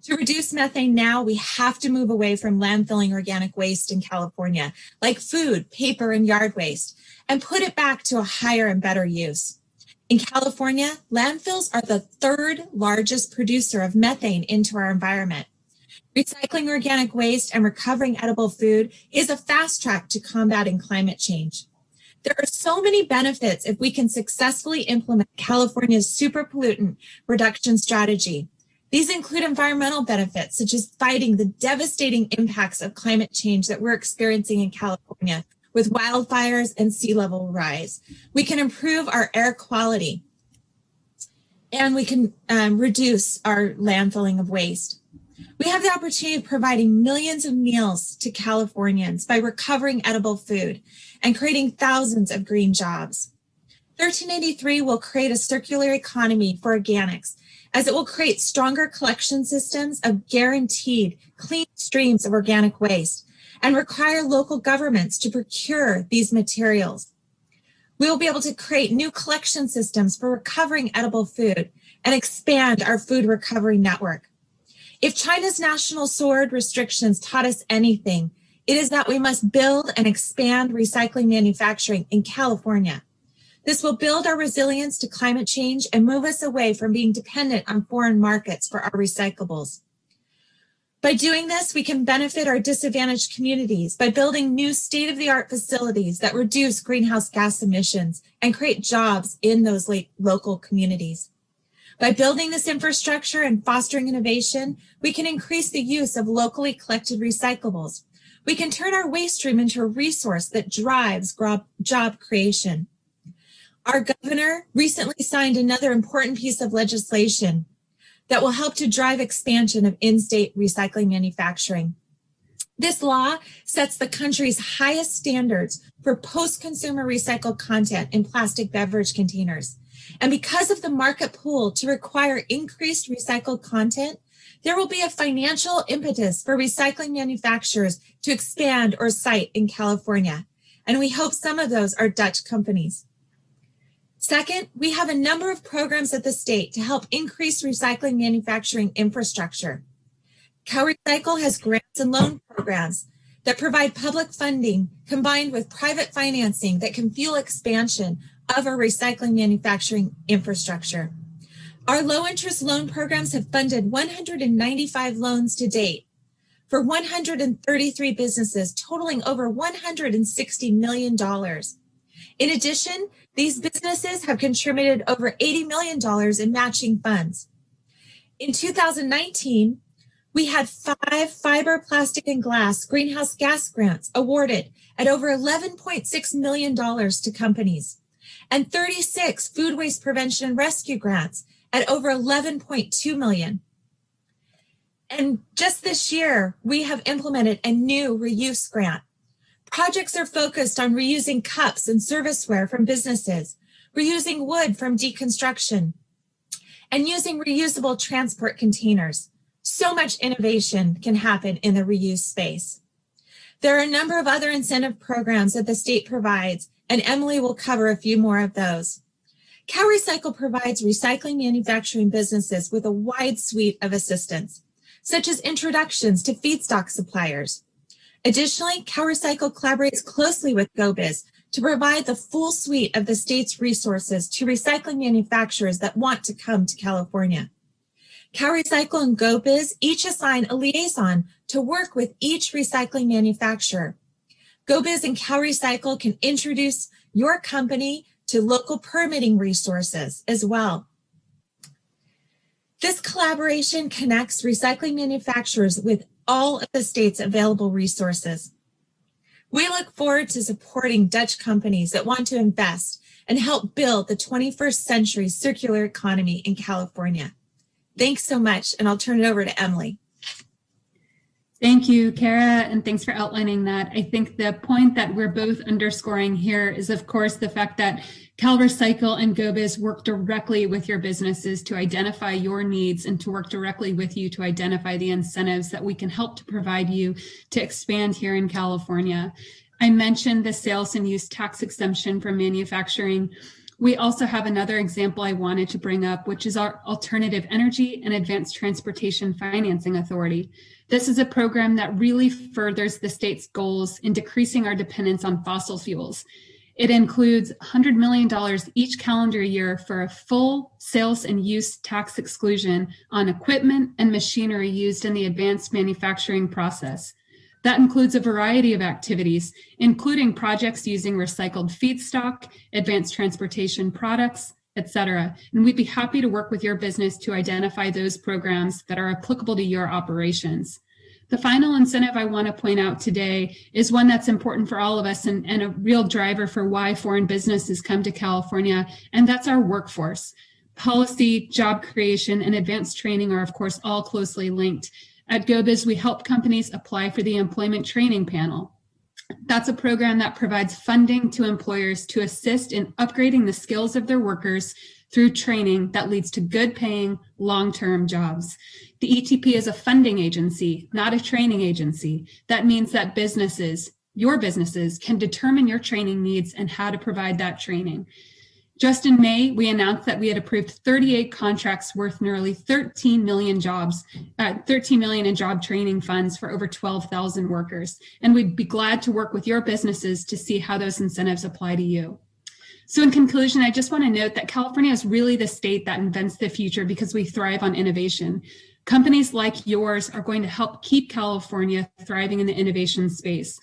To reduce methane now, we have to move away from landfilling organic waste in California, like food, paper, and yard waste, and put it back to a higher and better use. In California, landfills are the third largest producer of methane into our environment. Recycling organic waste and recovering edible food is a fast track to combating climate change. There are so many benefits if we can successfully implement California's superpollutant reduction strategy. These include environmental benefits, such as fighting the devastating impacts of climate change that we're experiencing in California with wildfires and sea level rise. We can improve our air quality, and we can reduce our landfilling of waste. We have the opportunity of providing millions of meals to Californians by recovering edible food and creating thousands of green jobs. 1383 will create a circular economy for organics, as it will create stronger collection systems of guaranteed clean streams of organic waste and require local governments to procure these materials. We will be able to create new collection systems for recovering edible food and expand our food recovery network. If China's national sword restrictions taught us anything, it is that we must build and expand recycling manufacturing in California. This will build our resilience to climate change and move us away from being dependent on foreign markets for our recyclables. By doing this, we can benefit our disadvantaged communities by building new state-of-the-art facilities that reduce greenhouse gas emissions and create jobs in those local communities. By building this infrastructure and fostering innovation, we can increase the use of locally collected recyclables. We can turn our waste stream into a resource that drives job creation. Our governor recently signed another important piece of legislation that will help to drive expansion of in-state recycling manufacturing. This law sets the country's highest standards for post-consumer recycled content in plastic beverage containers. And because of the market pull to require increased recycled content, there will be a financial impetus for recycling manufacturers to expand or site in California. And we hope some of those are Dutch companies. Second, we have a number of programs at the state to help increase recycling manufacturing infrastructure. CalRecycle has grants and loan programs that provide public funding combined with private financing that can fuel expansion of our recycling manufacturing infrastructure. Our low-interest loan programs have funded 195 loans to date for 133 businesses, totaling over $160 million. In addition, these businesses have contributed over $80 million in matching funds. In 2019, we had 5 fiber, plastic, and glass greenhouse gas grants awarded at over $11.6 million to companies, and 36 food waste prevention and rescue grants at over $11.2 million. And just this year, we have implemented a new reuse grant. Projects are focused on reusing cups and serviceware from businesses, reusing wood from deconstruction, and using reusable transport containers. So much innovation can happen in the reuse space. There are a number of other incentive programs that the state provides, and Emily will cover a few more of those. CalRecycle provides recycling manufacturing businesses with a wide suite of assistance, such as introductions to feedstock suppliers. Additionally, CalRecycle collaborates closely with GoBiz to provide the full suite of the state's resources to recycling manufacturers that want to come to California. CalRecycle and GoBiz each assign a liaison to work with each recycling manufacturer. GoBiz and CalRecycle can introduce your company to local permitting resources as well. This collaboration connects recycling manufacturers with all of the state's available resources. We look forward to supporting Dutch companies that want to invest and help build the 21st century circular economy in California. Thanks so much, and I'll turn it over to Emily. Thank you, Kara, and thanks for outlining that. I think the point that we're both underscoring here is, of course, the fact that CalRecycle and GoBiz work directly with your businesses to identify your needs and to work directly with you to identify the incentives that we can help to provide you to expand here in California. I mentioned the sales and use tax exemption for manufacturing. We also have another example I wanted to bring up, which is our Alternative Energy and Advanced Transportation Financing Authority. This is a program that really furthers the state's goals in decreasing our dependence on fossil fuels. It includes $100 million each calendar year for a full sales and use tax exclusion on equipment and machinery used in the advanced manufacturing process. That includes a variety of activities, including projects using recycled feedstock, advanced transportation products, etc. And we'd be happy to work with your business to identify those programs that are applicable to your operations. The final incentive I want to point out today is one that's important for all of us and a real driver for why foreign businesses come to California, and that's our workforce. Policy, job creation, and advanced training are, of course, all closely linked. At GoBiz, we help companies apply for the Employment Training Panel. That's a program that provides funding to employers to assist in upgrading the skills of their workers through training that leads to good paying, long-term jobs. The ETP is a funding agency, not a training agency. That means that businesses, your businesses, can determine your training needs and how to provide that training. Just in May, we announced that we had approved 38 contracts worth nearly 13 million in job training funds for over 12,000 workers. And we'd be glad to work with your businesses to see how those incentives apply to you. So in conclusion, I just want to note that California is really the state that invents the future because we thrive on innovation. Companies like yours are going to help keep California thriving in the innovation space.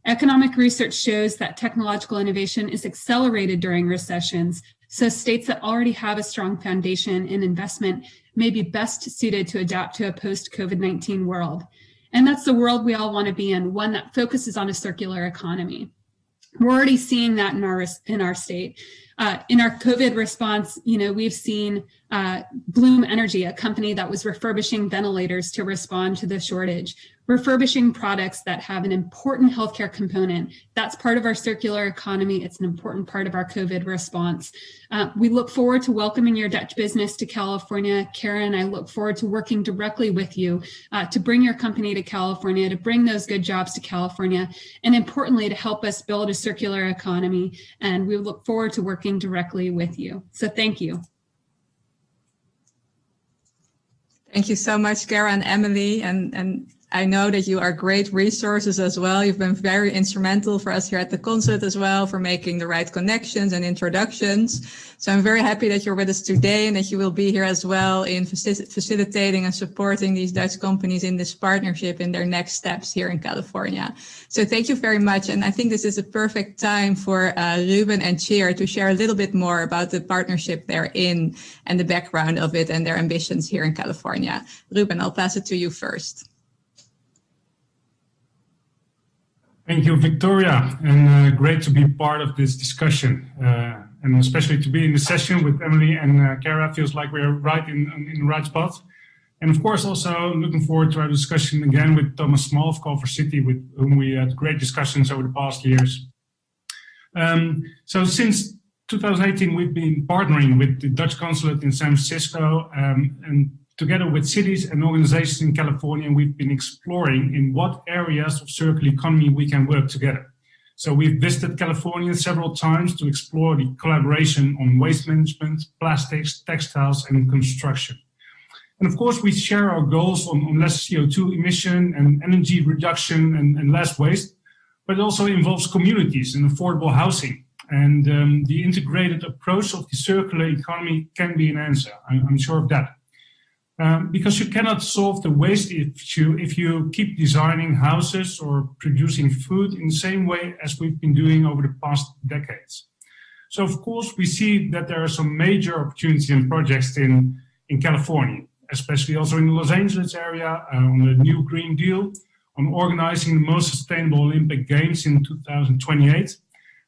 Economic research shows that technological innovation is accelerated during recessions, so states that already have a strong foundation in investment may be best suited to adapt to a post-COVID-19 world. And that's the world we all want to be in, one that focuses on a circular economy. We're already seeing that in our state. In our COVID response, we've seen Bloom Energy, a company that was refurbishing ventilators to respond to the shortage, refurbishing products that have an important healthcare component. That's part of our circular economy. It's an important part of our COVID response. We look forward to welcoming your Dutch business to California. Karen, I look forward to working directly with you to bring your company to California, to bring those good jobs to California, and importantly, to help us build a circular economy. And we look forward to working directly with you. So thank you. Thank you so much, Kara and Emily. And I know that you are great resources as well. You've been very instrumental for us here at the Consulate as well for making the right connections and introductions. So I'm very happy that you're with us today and that you will be here as well in facilitating and supporting these Dutch companies in this partnership in their next steps here in California. So thank you very much. And I think this is a perfect time for Ruben and Cheer to share a little bit more about the partnership they're in and the background of it and their ambitions here in California. Ruben, I'll pass it to you first. Thank you, Victoria, and great to be part of this discussion, and especially to be in the session with Emily and Kara. Feels like we're right in the right spot. And of course, also looking forward to our discussion again with Thomas Small of Culver City, with whom we had great discussions over the past years. So since 2018, we've been partnering with the Dutch Consulate in San Francisco, and together with cities and organizations in California, we've been exploring in what areas of circular economy we can work together. So we've visited California several times to explore the collaboration on waste management, plastics, textiles, and construction. And of course, we share our goals on less CO2 emission and energy reduction and less waste, but it also involves communities and affordable housing. And the integrated approach of the circular economy can be an answer, I'm sure of that. Because you cannot solve the waste issue if you keep designing houses or producing food in the same way as we've been doing over the past decades. So of course, we see that there are some major opportunities and projects in California, especially also in the Los Angeles area, on the new Green Deal, on organizing the most sustainable Olympic Games in 2028.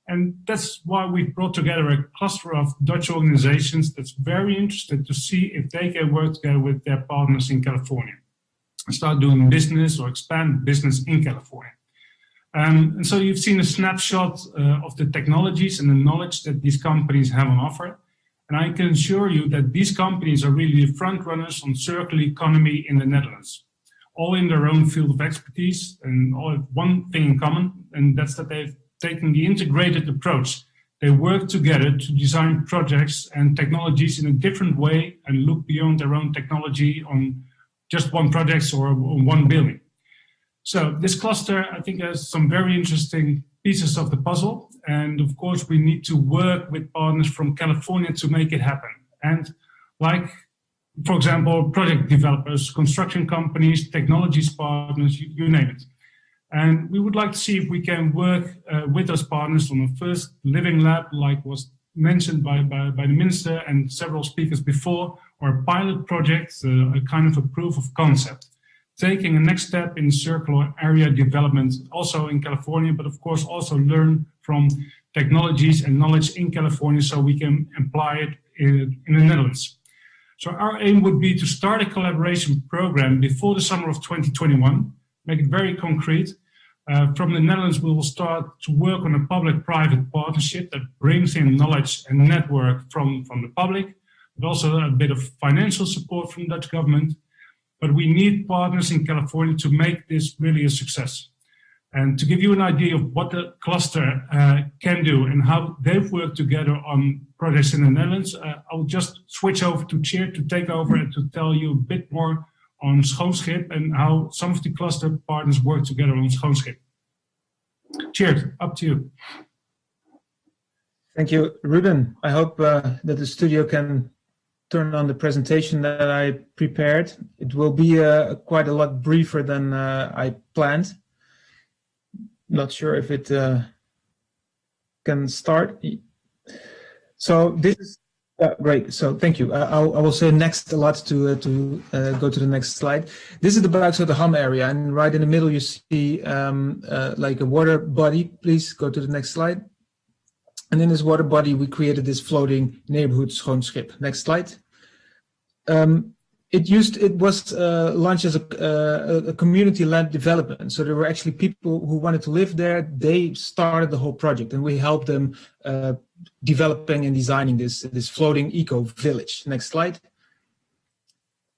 And that's why we brought together a cluster of Dutch organizations that's very interested to see if they can work together with their partners in California and start doing business or expand business in California. And so you've seen a snapshot of the technologies and the knowledge that these companies have on offer. And I can assure you that these companies are really the front runners on circular economy in the Netherlands, all in their own field of expertise, and all have one thing in common, and that's that they've taken the integrated approach. They work together to design projects and technologies in a different way and look beyond their own technology on just one project or on one building. So this cluster, I think, has some very interesting pieces of the puzzle. And of course, we need to work with partners from California to make it happen. And like, for example, project developers, construction companies, technologies partners, you name it. And we would like to see if we can work with those partners on a first living lab, like was mentioned by the minister and several speakers before, or a pilot project, a kind of a proof of concept, taking a next step in circular area development, also in California, but of course also learn from technologies and knowledge in California so we can apply it in the Netherlands. So our aim would be to start a collaboration program before the summer of 2021, make it very concrete. From the Netherlands, we will start to work on a public-private partnership that brings in knowledge and network from the public, but also a bit of financial support from the Dutch government. But we need partners in California to make this really a success. And to give you an idea of what the cluster can do and how they've worked together on projects in the Netherlands, I'll just switch over to Tjeerd to take over and to tell you a bit more on Schoonschip and how some of the cluster partners work together on Schoonschip. Tjeerd, up to you. Thank you, Ruben. I hope that the studio can turn on the presentation that I prepared. It will be quite a lot briefer than I planned. Not sure if it can start. So this is great. So thank you. I will say next a lot to go to the next slide. This is the Buikse de Ham area, and right in the middle you see like a water body. Please go to the next slide. And in this water body, we created this floating neighborhood Schoonschip. Next slide. It was launched as a community-led development. So there were actually people who wanted to live there. They started the whole project, and we helped them developing and designing this floating eco village. Next slide.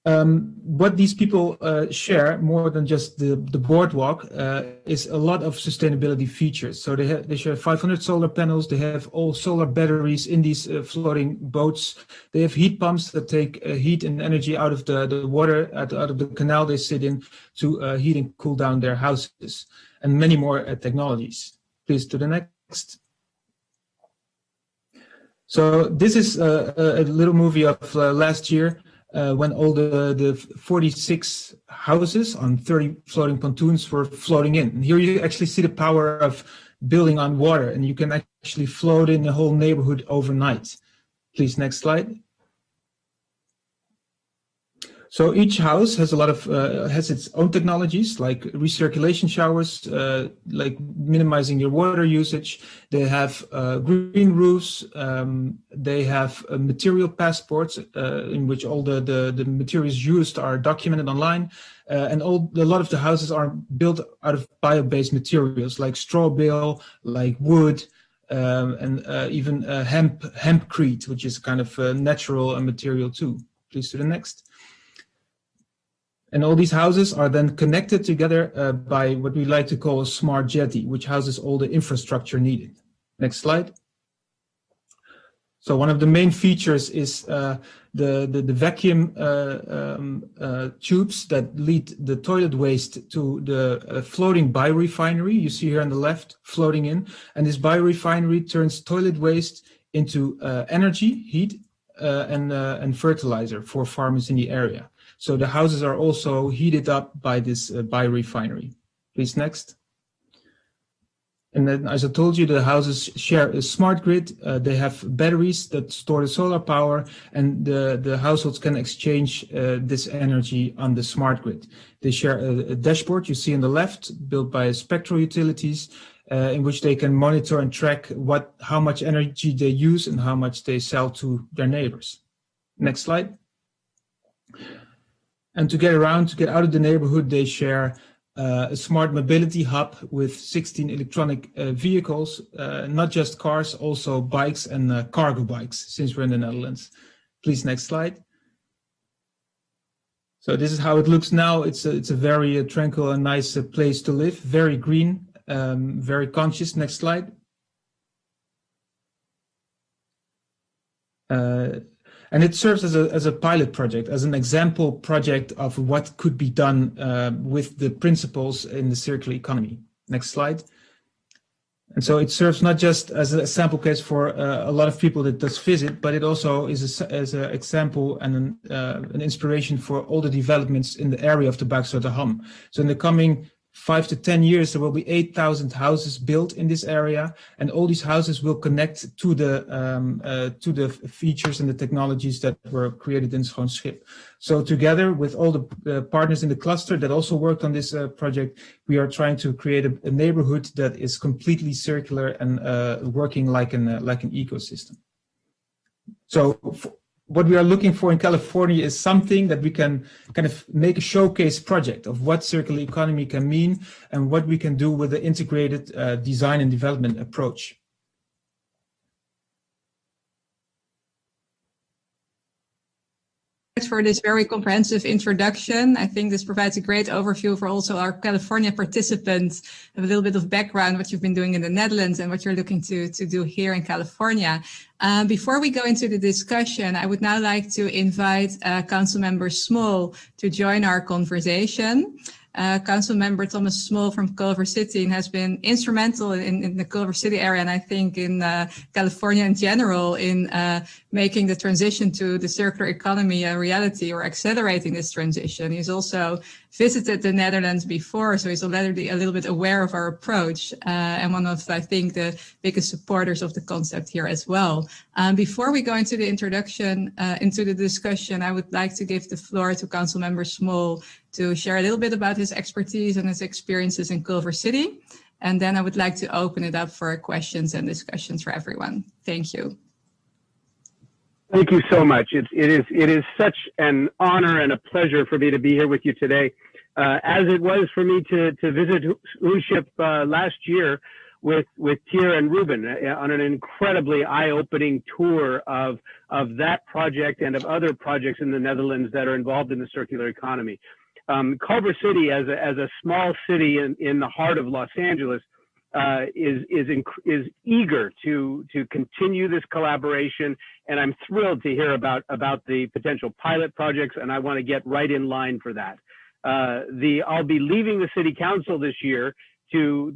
What these people share more than just the boardwalk is a lot of sustainability features. So they share 500 solar panels. They have all solar batteries in these floating boats. They have heat pumps that take heat and energy out of the water, out of the canal they sit in to heat and cool down their houses, and many more technologies. Please to the next. So this is a little movie of last year. When all the 46 houses on 30 floating pontoons were floating in. And here you actually see the power of building on water, and you can actually float in the whole neighborhood overnight. Please, next slide. So each house has a lot of has its own technologies, like recirculation showers, like minimizing your water usage. They have green roofs. They have material passports in which all the materials used are documented online, and a lot of the houses are built out of bio-based materials like straw bale, like wood, and even hempcrete, which is kind of natural material too. Please to the next. And all these houses are then connected together by what we like to call a smart jetty, which houses all the infrastructure needed. Next slide. So one of the main features is the vacuum tubes that lead the toilet waste to the floating biorefinery. You see here on the left, floating in. And this biorefinery turns toilet waste into energy, heat, and fertilizer for farmers in the area. So the houses are also heated up by this biorefinery. Please, next. And then, as I told you, the houses share a smart grid. They have batteries that store the solar power, and the households can exchange this energy on the smart grid. They share a dashboard you see on the left, built by Spectral Utilities, in which they can monitor and track how much energy they use and how much they sell to their neighbors. Next slide. And to get out of the neighborhood, they share a smart mobility hub with 16 electronic vehicles, not just cars, also bikes and cargo bikes, since we're in the Netherlands. Please, next slide. So this is how it looks now. It's a very tranquil and nice place to live, very green, very conscious. Next slide. And it serves as a pilot project, as an example project of what could be done with the principles in the circular economy. Next slide. And so it serves not just as a sample case for a lot of people that does visit, but it also is as an example and an inspiration for all the developments in the area of the Buiksloterham. So in the coming 5 to 10 years, there will be 8,000 houses built in this area, and all these houses will connect to the features and the technologies that were created in Schoon Schip. So together with all the partners in the cluster that also worked on this project, we are trying to create a neighborhood that is completely circular and working like an ecosystem. So what we are looking for in California is something that we can kind of make a showcase project of what circular economy can mean and what we can do with the integrated design and development approach. For this very comprehensive introduction. I think this provides a great overview for also our California participants, a little bit of background, what you've been doing in the Netherlands and what you're looking to do here in California. Before we go into the discussion, I would now like to invite Councilmember Small to join our conversation. Councilmember Thomas Small from Culver City has been instrumental in the Culver City area, and I think in California in general, in making the transition to the circular economy a reality, or accelerating this transition. He's also visited the Netherlands before, so he's already a little bit aware of our approach, and one of, I think, the biggest supporters of the concept here as well. Before we go into the introduction, into the discussion, I would like to give the floor to Councilmember Small to share a little bit about his expertise and his experiences in Culver City. And then I would like to open it up for questions and discussions for everyone. Thank you. Thank you so much. It is such an honor and a pleasure for me to be here with you today, as it was for me to visit Schoon Schip last year with Tier and Ruben on an incredibly eye-opening tour of that project and of other projects in the Netherlands that are involved in the circular economy. Culver City, as a small city in the heart of Los Angeles, is eager to continue this collaboration, and I'm thrilled to hear about the potential pilot projects, and I want to get right in line for that. I'll be leaving the City Council this year to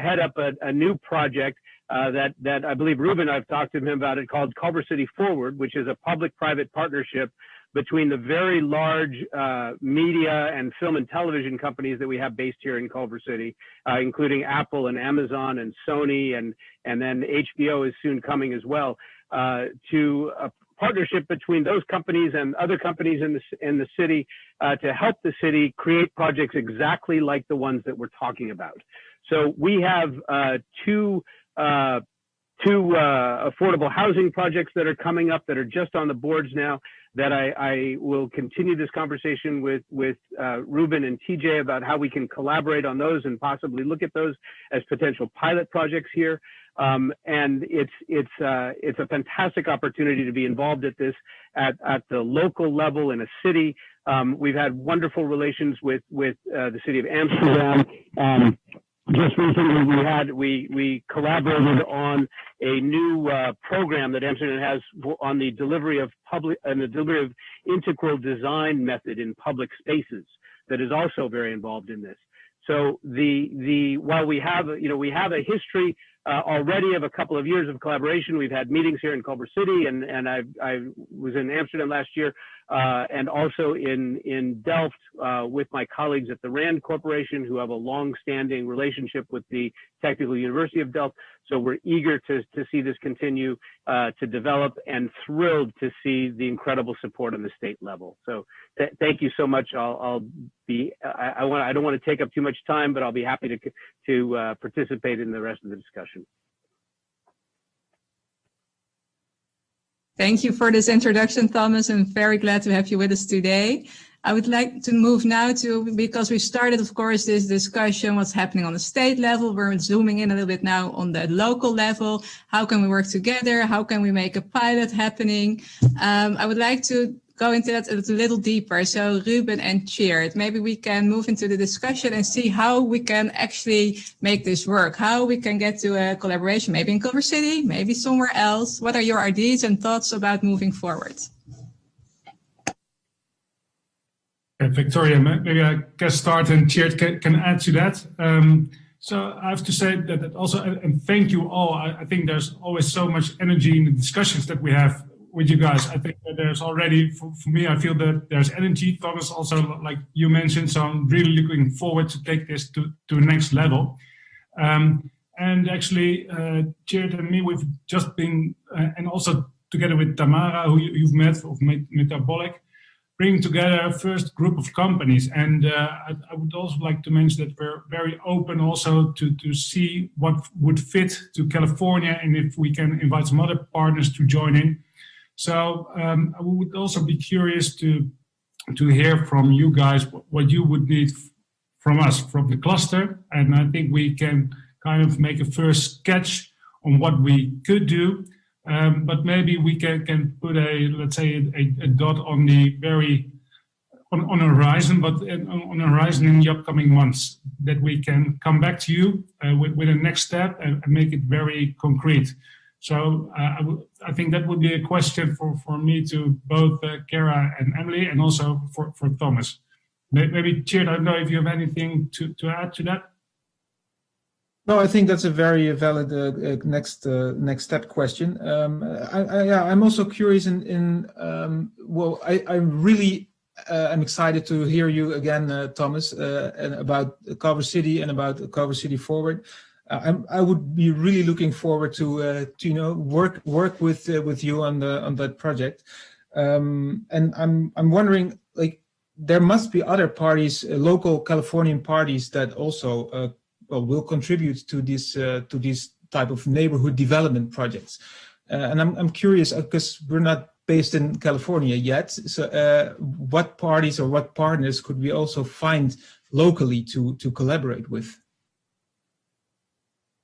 head up a new project that I believe Ruben, I've talked to him about it, called Culver City Forward, which is a public-private partnership between the very large media and film and television companies that we have based here in Culver City, including Apple and Amazon and Sony, and then HBO is soon coming as well, to a partnership between those companies and other companies in the city to help the city create projects exactly like the ones that we're talking about. So we have two affordable housing projects that are coming up that are just on the boards now. that I will continue this conversation with Ruben and TJ about how we can collaborate on those and possibly look at those as potential pilot projects here. And it's a fantastic opportunity to be involved at this at the local level in a city. We've had wonderful relations with the city of Amsterdam. Just recently, we collaborated on a new program that Amsterdam has on the delivery of integral design method in public spaces that is also very involved in this. So while we have a history already of a couple of years of collaboration, we've had meetings here in Culver City, and I was in Amsterdam last year, and also in Delft with my colleagues at the RAND Corporation, who have a long-standing relationship with the Technical University of Delft. So we're eager to see this continue to develop, and thrilled to see the incredible support on the state level. So thank you so much. I don't want to take up too much time, but I'll be happy to participate in the rest of the discussion. Thank you for this introduction, Thomas. I'm very glad to have you with us today. I would like to move now because we started, of course, this discussion, what's happening on the state level. We're zooming in a little bit now on the local level. How can we work together? How can we make a pilot happening? I would like to go into that a little deeper. So Ruben and Tjeerd, maybe we can move into the discussion and see how we can actually make this work, how we can get to a collaboration, maybe in Culver City, maybe somewhere else. What are your ideas and thoughts about moving forward? Victoria, maybe I can start and Tjeerd can add to that. So I have to say that also, and thank you all. I think there's always so much energy in the discussions that we have with you guys. I think that there's already, for me, I feel that there's energy. Thomas, also, like you mentioned, so I'm really looking forward to take this to the next level. And actually, Tjeerd and me, we've just been, and also together with Tamara, who you've met, of Metabolic, bringing together a first group of companies. And I would also like to mention that we're very open also to see what would fit to California, and if we can invite some other partners to join in. So I would also be curious to hear from you guys what you would need from us, from the cluster. And I think we can kind of make a first sketch on what we could do. But maybe we can put let's say a dot on the on a horizon, but on a horizon in the upcoming months, that we can come back to you with a next step and make it very concrete. So I think that would be a question for me to both Kara and Emily, and also for Thomas. Maybe Tjeerd, I don't know if you have anything to add to that. No, I think that's a very valid next step question. I'm also curious I really am excited to hear you again, Thomas, and about Culver City and about Culver City Forward. I would be really looking forward to work with you on that project. And I'm wondering, like, there must be other parties, local Californian parties, that also will contribute to this type of neighborhood development projects. And I'm curious, because we're not based in California yet. So what parties or what partners could we also find locally to collaborate with?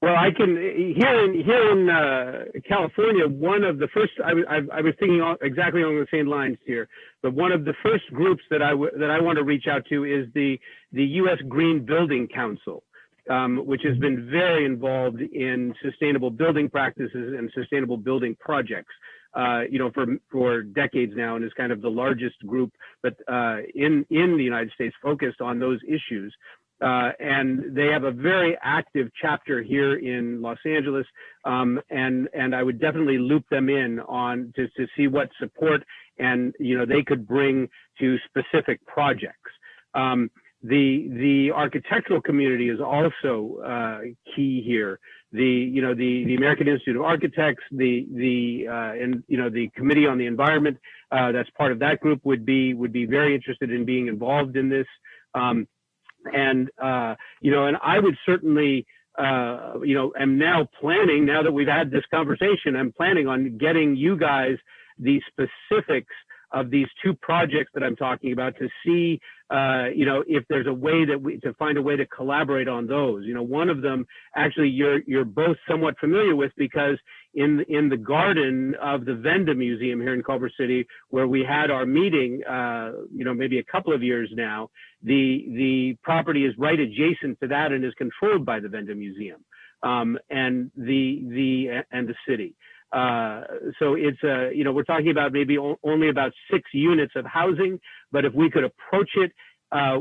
Well, I can here in California. One of the first, I was thinking exactly along the same lines here. But one of the first groups that I want to reach out to is the U.S. Green Building Council, which has been very involved in sustainable building practices and sustainable building projects, for decades now, and is kind of the largest group, but in the United States, focused on those issues. And they have a very active chapter here in Los Angeles, and I would definitely loop them in on to see what support and they could bring to specific projects. The architectural community is also key here. The American Institute of Architects, the Committee on the Environment, that's part of that group, would be very interested in being involved in this. And I would certainly, am now planning, now that we've had this conversation, I'm planning on getting you guys the specifics of these two projects that I'm talking about to see, if there's a way to find a way to collaborate on those. One of them actually you're both somewhat familiar with, because in the garden of the Venda Museum here in Culver City, where we had our meeting, maybe a couple of years now, the property is right adjacent to that and is controlled by the Venda Museum and the city. So it's we're talking about maybe only about 6 units of housing, but if we could approach it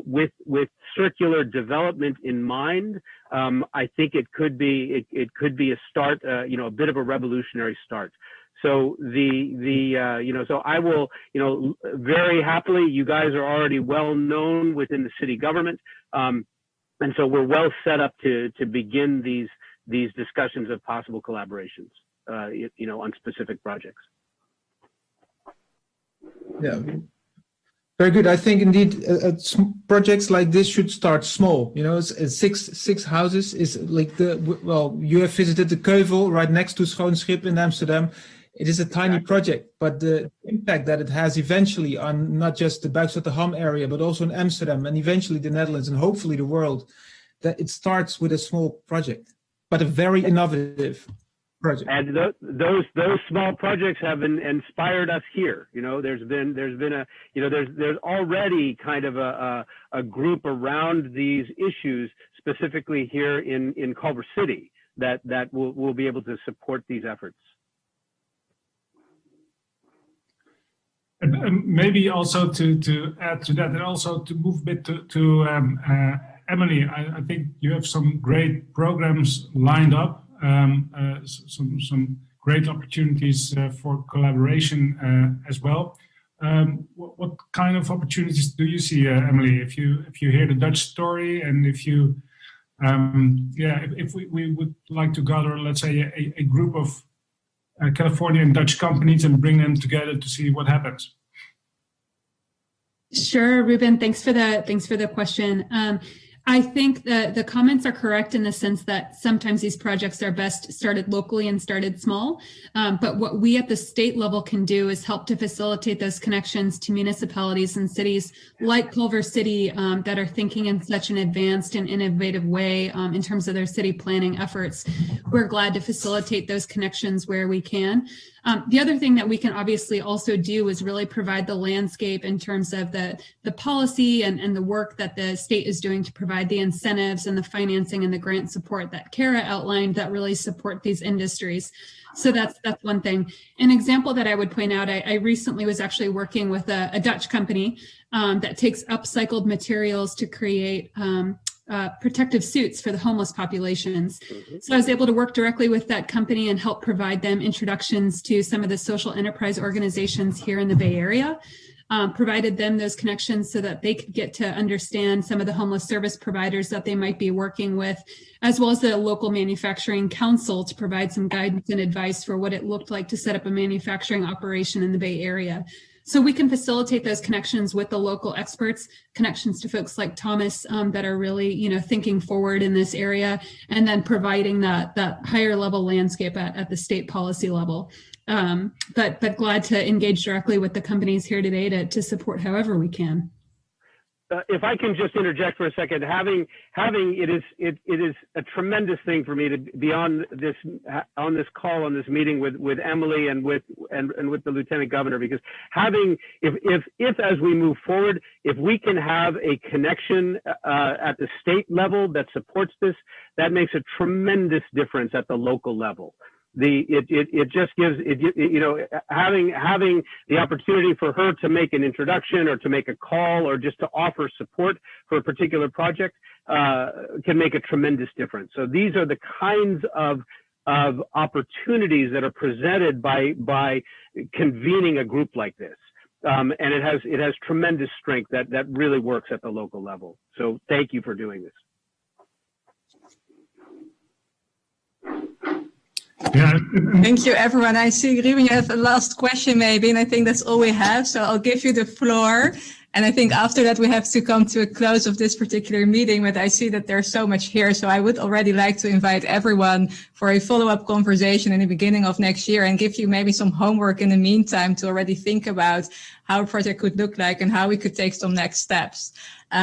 with circular development in mind, I think it could be a start, a bit of a revolutionary start. So so I will, very happily, you guys are already well known within the city government, and so we're well set up to begin these discussions of possible collaborations, on specific projects. Yeah, very good. I think indeed projects like this should start small. It's six houses is like you have visited the Keuvel right next to Schoonschip in Amsterdam. It is a tiny project, but the impact that it has eventually on not just the Buiksloterham area, but also in Amsterdam and eventually the Netherlands and hopefully the world, that it starts with a small project, but a very innovative project. And those small projects have inspired us here. There's already kind of a group around these issues, specifically here in Culver City, that will be able to support these efforts. And maybe also to add to that, and also to move a bit to Emily, I think you have some great programs lined up, some great opportunities for collaboration as well. What kind of opportunities do you see, Emily? If you hear the Dutch story, and if you, if we would like to gather, let's say, a group of California and Dutch companies and bring them together to see what happens. Sure, Ruben. Thanks for the question. I think the comments are correct in the sense that sometimes these projects are best started locally and started small. But what we at the state level can do is help to facilitate those connections to municipalities and cities like Culver City that are thinking in such an advanced and innovative way in terms of their city planning efforts. We're glad to facilitate those connections where we can. The other thing that we can obviously also do is really provide the landscape in terms of the policy and the work that the state is doing to provide the incentives and the financing and the grant support that Kara outlined that really support these industries. So that's one thing. An example that I would point out, I recently was actually working with a Dutch company that takes upcycled materials to create protective suits for the homeless populations. So I was able to work directly with that company and help provide them introductions to some of the social enterprise organizations here in the Bay Area, provided them those connections so that they could get to understand some of the homeless service providers that they might be working with, as well as the local manufacturing council to provide some guidance and advice for what it looked like to set up a manufacturing operation in the Bay Area. So we can facilitate those connections with the local experts, connections to folks like Thomas that are really, thinking forward in this area, and then providing that higher level landscape at the state policy level. But glad to engage directly with the companies here today to support however we can. If I can just interject for a second, having it is a tremendous thing for me to be on this call, on this meeting with Emily and with the Lieutenant Governor, because if as we move forward, if we can have a connection at the state level that supports this, that makes a tremendous difference at the local level. It just gives having the opportunity for her to make an introduction or to make a call or just to offer support for a particular project can make a tremendous difference. So these are the kinds of opportunities that are presented by convening a group like this. And it has tremendous strength that really works at the local level. So thank you for doing this. Yeah. Thank you, everyone. I see, Ruben, you have a last question maybe, and I think that's all we have. So I'll give you the floor. And I think after that, we have to come to a close of this particular meeting, but I see that there's so much here. So I would already like to invite everyone for a follow-up conversation in the beginning of next year and give you maybe some homework in the meantime to already think about how a project could look like and how we could take some next steps.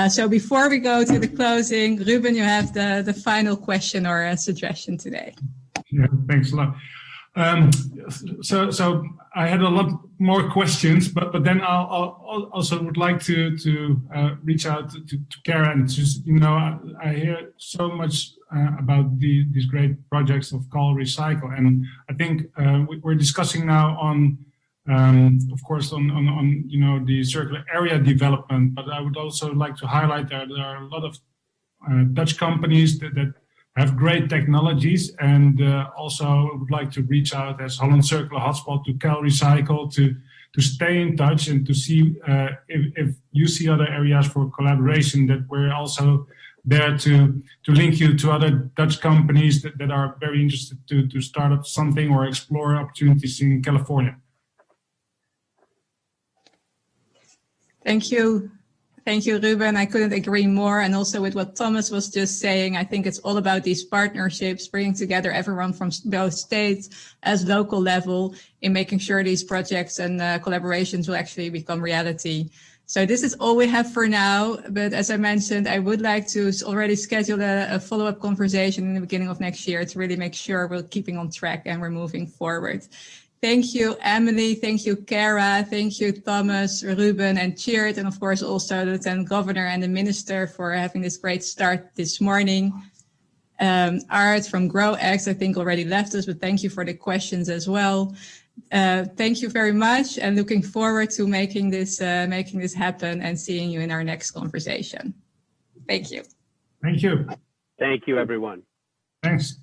So before we go to the closing, Ruben, you have the final question or a suggestion today. Yeah, thanks a lot. So I had a lot more questions, but then I'll also would like to reach out to Kara and just, I hear so much about these great projects of Call Recycle, and I think we're discussing now on, of course, on the circular area development, but I would also like to highlight that there are a lot of Dutch companies that have great technologies, and also would like to reach out as Holland Circular Hotspot to Cal Recycle to stay in touch and to see if you see other areas for collaboration, that we're also there to link you to other Dutch companies that are very interested to start up something or explore opportunities in California. Thank you. Thank you, Ruben. I couldn't agree more. And also with what Thomas was just saying, I think it's all about these partnerships, bringing together everyone from both states as local level in making sure these projects and collaborations will actually become reality. So this is all we have for now. But as I mentioned, I would like to already schedule a follow-up conversation in the beginning of next year to really make sure we're keeping on track and we're moving forward. Thank you, Emily. Thank you, Kara. Thank you, Thomas, Ruben, and Tjeerd. And of course, also the Lieutenant Governor and the Minister for having this great start this morning. Art from GrowX, I think, already left us, but thank you for the questions as well. Thank you very much, and looking forward to making this happen and seeing you in our next conversation. Thank you. Thank you. Thank you, everyone. Thanks.